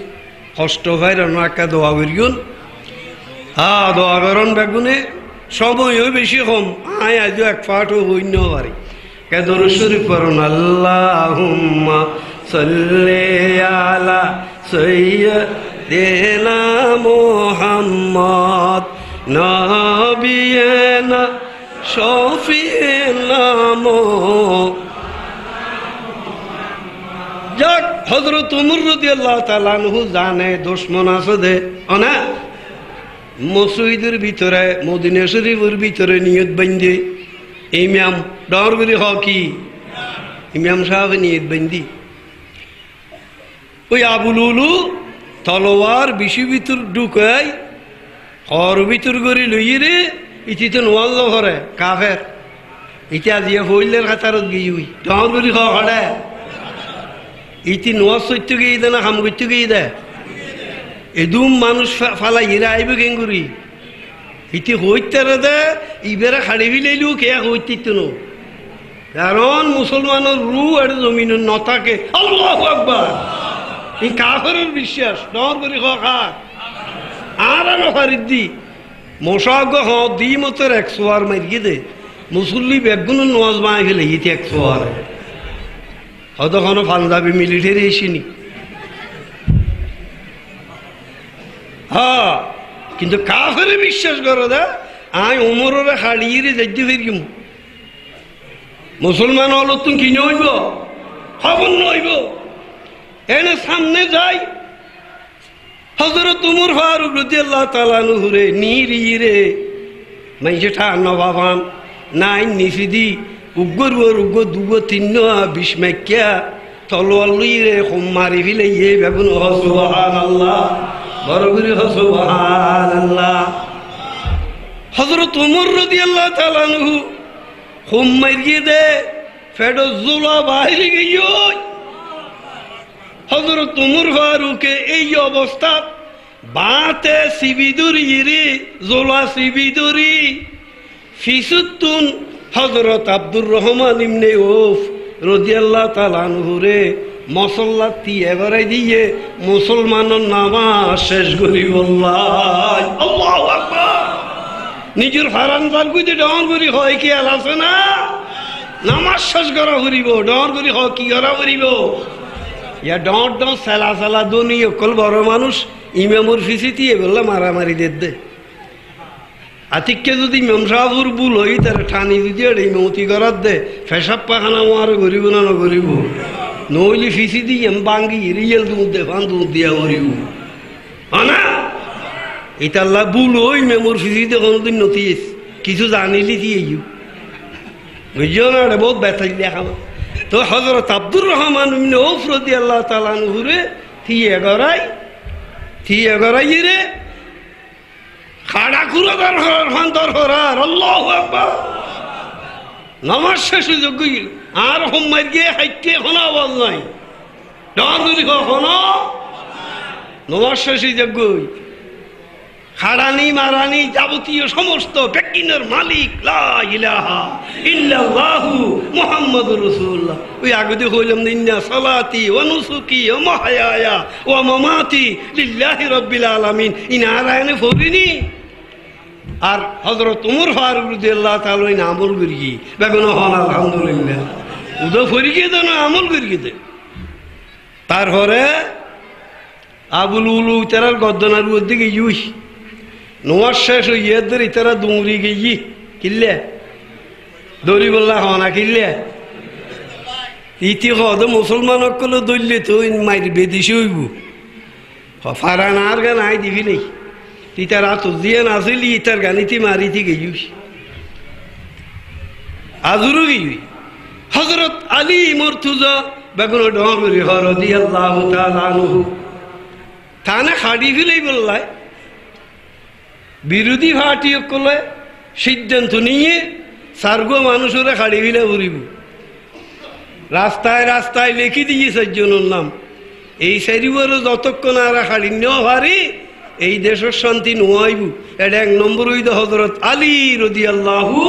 কষ্ট ভাই রান্না দোয়া করিগুন দোয়া করন বেগুনে সময়ও বেশি কম আজ এক পাঠও হইন্য পারি কে দরুদ শরীফ পড়ুন আল্লাহুম্মা সাল্লি আলা সাইয়্যিদিনা মুহাম্মদ নবিয়না শফিয়না যাক হযরত ওমর রাদিয়াল্লাহু তাআলা আনহু জানে দুশমন আছে দে না মসজিদের ভিতরে মদিনা শরীফের ভিতরে নিয়ত বান্ধে ইমাম ডরবরি হ কি ইমাম সাহেব নিয়ত বান্ধি ওই আবুল উলু তলোয়ার বেশি ভিতর ঢুকাই হর ভিতর করে লইয়ে রে ইতি তো নোয়াল ঘরে কাফের ইতি আজিয়া হইলের খাতারত গিয়ে উই ডরবরি হ হড়ে ইতি নোয়াজ সত্য গিয়ে দে না হাম করতে গিয়ে দে এদুম মানুষ ফালাই এরা আইবে কেঙ্গুরি ইতি হইতে দে ইবেরা খাড়ি ফিলাইলেও কে হইতে নো কারণ মুসলমানের রু আর জমিন ন থাকে আল্লাহু আকবার এই কাফেরের বিশ্বাস ডর করি খা আর নফারিদ্দি মশাগ হ দি মতের 100 আর মারিয়ে দে মুসল্লি বেগুন নোয়াজ মাই ফেলে ইতি 100 আর হয়তো কোনো পাঞ্জাবি মিলিটারি এসিনি হ্যাঁ কিন্তু কাফের বিশ্বাস করো দা আই ওমরের হাড়িয়ে যাইতে ফিরিম মুসলমান হলো তুমি কিনে হইব খবর নইব এনে সামনে যাই হযরত ওমর ফারুক রাদিয়াল্লাহু তাআলা আনহু রে নিরিরে মাইজে ঠান্ন বাবান নাই নিফিদি উগ্গর দুগ তিন্ন বিস্মাক্যা তলোয়ার লইরে কম মারি ফিলে ইয়ে বেগুন সুবহানাল্লাহ বরগুরি সুবহানাল্লাহ হযরত ওমর রাদিয়াল্লাহু তাআলা আনহু কম মারিয়ে দে ফেডো জুলা বাইরে গিয়ে হযরত উমর ফারুকে এই অবস্থা বাতে সিবিদুরি রে জোলা সিবিদুরি ফিসুতুন হযরত আব্দুর রহমান ইবনে আউফ রাদিয়াল্লাহু তাআলা আনহু রে মসল্লাতি এবারে দিয়ে মুসলমানের নামাজ শেষ করি বললাই আল্লাহু আকবার। নিজের হারান জাল কইতে ডর করি হয় কি আল আছে না নামাজ শেষ করা করিব ডর করি হয় কি করা করিব ইয়া ডর ডর সালা সালা দনি অকল বড় মানুষ ইমামুর ফিসিতি বললা মারামারি দে আতিককে যদি ইমাম সাহেবুর ভুল হই তার ঠানি যদি ইমামতি করার দে ফেসাব পাখানা আর করিব না করিব নইলে ফিসি দিয়ে বাঙ্গি রিয়েল দুধ দে ফান দুধ দিয়া করিব না এটা আল্লাহ ভুল ওই মেমোর ফিসিতে কোনোদিন নথিস কিছু জানিলি দিয়ে বুঝছো না এটা বহুত ব্যথা দেখাবো তো হযরত আব্দুর রহমান ইবনে আউফ রাদিয়াল্লাহু তাআলা আনহু রে থিয়ে গড়াই রে খাড়া খুঁড়ো দরকার আল্লাহু আকবার নামাজ শেষ যোগ্য আর হোমার গিয়ে হাইটে এখন আওয়াজ নাই ডর যদি কখনো নামাজ শেষ যোগ্য খাড়ানি মারানি যাবতীয় সমস্ত বেকিনের মালিক লা ইলাহা ইল্লাল্লাহু মুহাম্মাদুর রাসূলুল্লাহ ওই আগে কইলাম ইন্না সালাতি ওয়া নুসুকি ওয়া মাহয়ায়া ওয়া মামাতি লিল্লাহি রাব্বিল আলামিন ইনারায়নে ফরিনি আর হযরত উমর ফারুক রাদিয়াল্লাহু তাআলা ইন আমল করি বেগুন হন আলহামদুলিল্লাহ উদো ফরি গিয়ে দেন আমল করি গিয়ে তারপরে আবুল উলু তারার গদ্দনার দিকে ইউই নোয়ার শেষ ইয়েদের ইতারা দুমরি গিয়ে কিল্লে দড়ি বললা হনা কিল্লে ইতি হদ মুসলমান সকল দলিলে তো মাইর বেদিসে হইব ফারান আর গান আই দিবি নেই তিতার আত দিয়ে নাচিলি ইতার গানিতি মারিতি গেইস আজুরু গিয়ে হযরত আলী মুর্তজা বেগুন ডহরি রাদিয়াল্লাহু তাআলা আনহু থানা খাড়ি ফেলেই বললাই বিরোধী পার্টি সকলে সিদ্ধান্ত নিয়ে সার্গো মানুষেরা খাড়ি ফেলে উড়িব রাস্তায় রাস্তায় লিখি দিয়ে চারজনের নাম এই সারিবারও যতক্ষণ আর খাড়ি নেওয়া পারি এই দেশের শান্তি নোয়াইব এটা এক নম্বর হইদ হযরত আলী রাদিয়াল্লাহু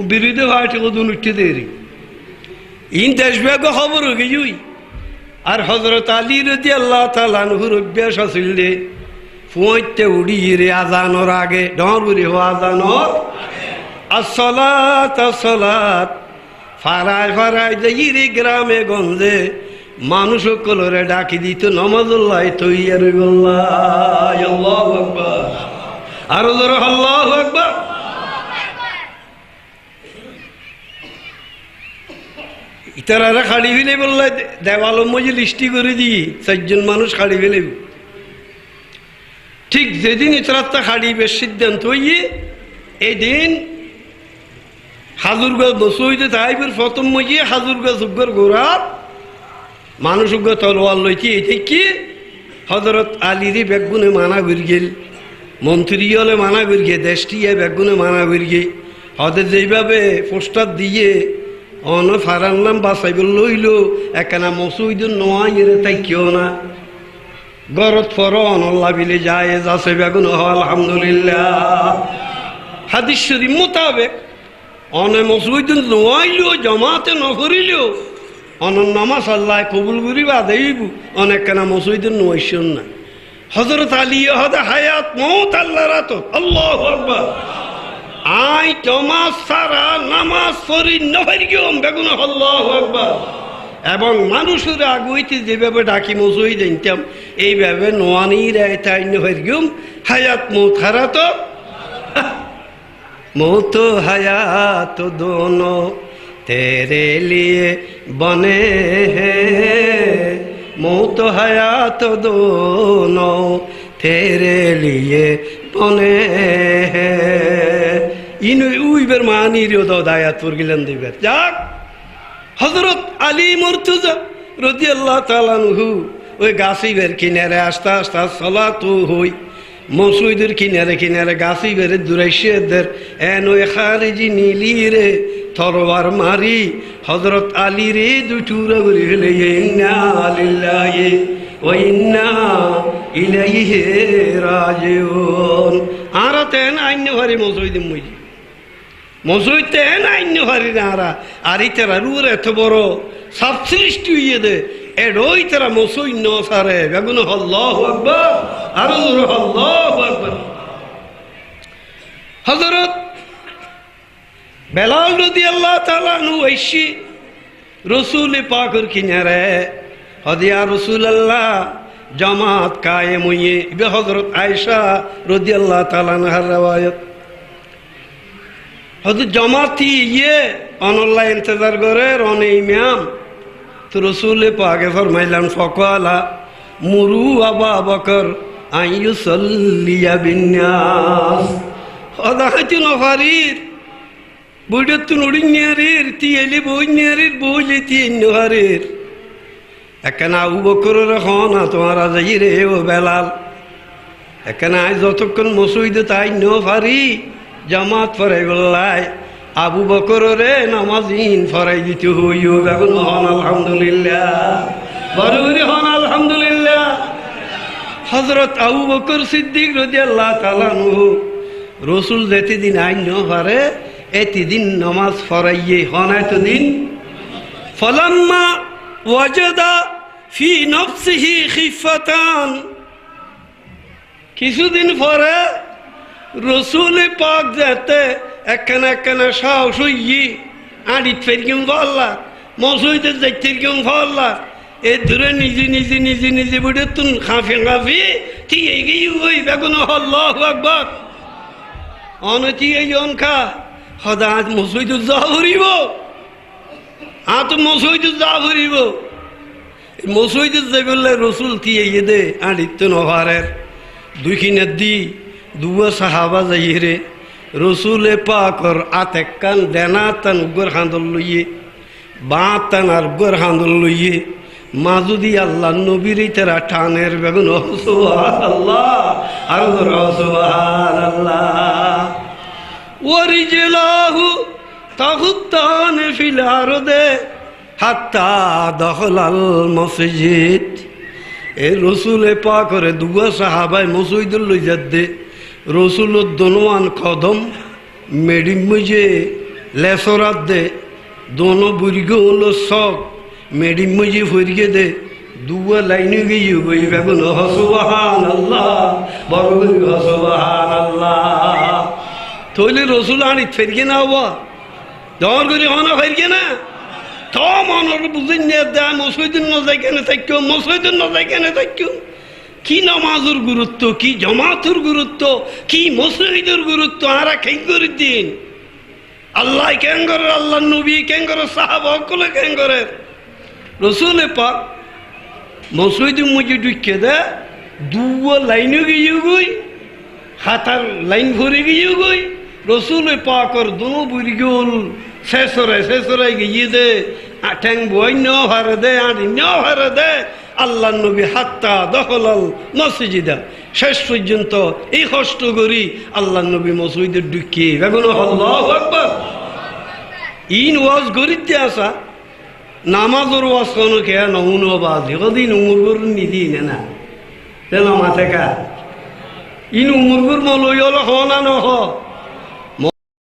বিরোধী পার্টি কদুন উঠতে দেরি ইন দেশব্যাগ খবর গেই আর হযরত আলী রাদিয়াল্লাহু তাআলা আনহুর অভ্যাস আছিল রে ফুঁইতে উড়ি রে আজানোর আগে ডর উড়ি হো আজানোর আসসালাত আসসালাত ফারায় ফারায় যাই রে গ্রামে গঞ্জে মানুষ সকলরে ডাকি দিত নামাজুল্লাহ তৈয়া রইবল্লাহ আল্লাহু আকবার আরো জোরে আল্লাহু আকবার ইতারা খাড়ি ফেলে বললে দেওয়াল মজি লিস্টি করে দিই চারজন মানুষ খাড়ি ফেলে ঠিক যেদিন ইতরাত্তা খাড়িবে সিদ্ধান্ত হইয়ে এই দিন হাজুর গাছ বসে হইতে তাইবের প্রথম মজিয়ে হাজুর গাছ উগ্র গোড়ার মানুষ উগ্র তলোয়ার লইতে এই থেকে হযরত আলীরই বেগুনে মানা ঘুর গেল মন্ত্রী হলে মানা ঘুর গে দেশটিয়ে বেগুনে মানা ঘুর গে হদের যেইভাবে পোস্টার দিয়ে অন ফারার নাম বাঁচাইব লইল একখানা মসুইদ নোয়াই তাই কেউ না গরত ফর অনল্লা বিলে যায় যাচ্ছে বেগুন আলহামদুলিল্লাহ হাদিস শরীফ মোতাবেক অনে মসুইদ নোয়াইল জমাতে নকরিল অনন নামাজ আল্লাহ কবুল করিবা দেইব অনেকখানা মসুইদ নোয়াইছেন না হযরত আলী হদা হায়াত মৌত আল্লাহ রাত আল্লাহু আকবার আই জমাজ সারা নামাজ পড়ি নহরিগম বেগুন আল্লাহু আকবার এবং মানুষের আগুইতে যেভাবে ডাকি মসুই দিতাম এইভাবে নোয়ানি রায় তাই নহরিগম হায়াত মৌত হারাত মৌত হায়াত দোনো তেরে লিয়ে বনে हैं মৌত হায়াত দোনো তেরে লিয়ে বনে हैं ইন উইবের মানিরিও দায়াত পর গেলেন দিবের যাক হযরত আলী মুর্তজা রাদিয়াল্লাহু তাআলা আনহু ওই গাছিবের কিনারে আস্তে আস্তে সালাতু হই মসজিদের কিনারে কিনারে গাছিবের দুরাইশেদের এন ওই খারিজি নীলিরে তরবার মারি হজরত আলী রে দুটুরা করে ফেলে ইন্না লিল্লাহি ওয়া ইন্না ইলাইহি রাজিউন। আর তেন আইন ভারি মসজিদ মুজি মসজিদ তেন আইন ভারি না আর ইতারা রুর এত বড় সব সৃষ্টি হইয়ে দে এডই তারা মসজিদ ন সারে বেগুন আল্লাহু আকবার আর আল্লাহু আকবার। হযরত বেলাল রাদিয়াল্লাহু তাআলা আনহু আইসি রাসূল পাকের কিনারে হদিয়া রাসূলুল্লাহ জামাত কায়েম হইয়ে বে হযরত আয়েশা রাদিয়াল্লাহু তাআলা আনহার রওয়ায়াত। হযরত জামাতি ইয়ে অনল্লাহ ইন্তজার করে রনে ইমাম তো রাসূল পাকে ফরমাইলেন ফাকালা মুরু আবা বকর আইয়ুসাল্লিয়া বিন্নাস। হদাহাতু নফারির বুড়তুন উড়িনিয়ারির তিয়েলি বইনিয়ারির বইলি তিনহারির একখানা আবু বকরের হনা তোমার যাই রে ও বেলাল এখানে আজ যতক্ষণ মসজিদে তাই নফারি জামাত ফরাই বললাই আবু বকরে নামাজিন ফরাই দিতে হইও বেগুন হন আলহামদুলিল্লাহ বড় হন আলহামদুলিল্লাহ। হযরত আবু বকর সিদ্দিক রাদিয়াল্লাহু তাআলা আনহু রাসূল যেতে দিন আইন ন পারে এতি দিন নামাজ ফরাইয়ে হন এতদিন ফলাম্মা ওয়াজাদা ফি নফসিহি খিফাতান কিছুদিন পরে রাসূল পাক যেতে একখানা সাহস হইয়ে আড়িত ফেরকিম বললা মসজিদে যাইতে কেউ বললা এ ধরে নিজে নিজে নিজে নিজে বুড়ে তুন খাফি ঠিক এগিয়ে ওই বেগুন আল্লাহু আকবার অনতি এই অনখা সদা আজ মসজিদ যা ভরিব তো মসজিদ যা ভরিব মসজিদ যাই বললে রসুল তিয়ে দে আড়িত নভারের দুইখিনের দি দুয়া সাহাবা যাই রে রসুলে পাকর আতেক কান দেনা তান উগর হাঁদল লইয়ে বা তান আর উগর হাঁদল লইয়ে মাজুদি আল্লাহ নবীর তেরা টানের বেগুন সুবহানাল্লাহ আর সুবহানাল্লাহ ওয়ারিজলাহু তাগুতান ফিল আরদে হাত্তা দখলাল মসজিদ। এ রসুলে পাকরে দুয়া সাহাবায় মসজিদুল লই যাদ্দে রসুলের দনোয়ান কদম মেডিম মুজে লেসরাত দে দোনো বুড়িগে হলো শখ মেডিম মুজে ফরিয়ে দে দুয়া লাইনে গিয়ে গই বেগুন সুবহানাল্লাহ বড় সুবহানাল্লাহ। তৈলে রসুল আনি ফেরকে না হওয়া দর করে হনা ফেরকে না তো মনের বুঝে নিয়ে দেয় মসজিদের নজাই কেন থাকো মসজিদের নজাই কেন থাকো কি নামাজের গুরুত্ব কি জামাতের গুরুত্ব কি মসজিদের গুরুত্ব আরা কেন করে দিন আল্লাহ কেন করে আল্লাহ নবী কেন করে সাহাবা সকলে কেন করে রসুল পাক মসজিদ মুজি ঢুকে দে দুয়া লাইনে গিয়ে গই হাতার লাইন ভরে গিয়ে গই রসুল পাকর দোনো বুড়ি গল শেষরাই গিয়ে দে ঠ্যাং বই ন হারে দে আনি ন হারে দে আল্লাহ নবী হাত্তা দখলাল মসজিদা শেষ পর্যন্ত এই কষ্ট করি আল্লাহ নবী মসজিদের ঢুকিয়ে বেগুন আল্লাহু আকবার। ইন ওয়াজ গরিতে আসা নামাজের ওয়াজ কোনো কে নমুনো বাজি কদিন উমর নিদি না তেল মাথে কা ইন উমর মলই হল হ না নহ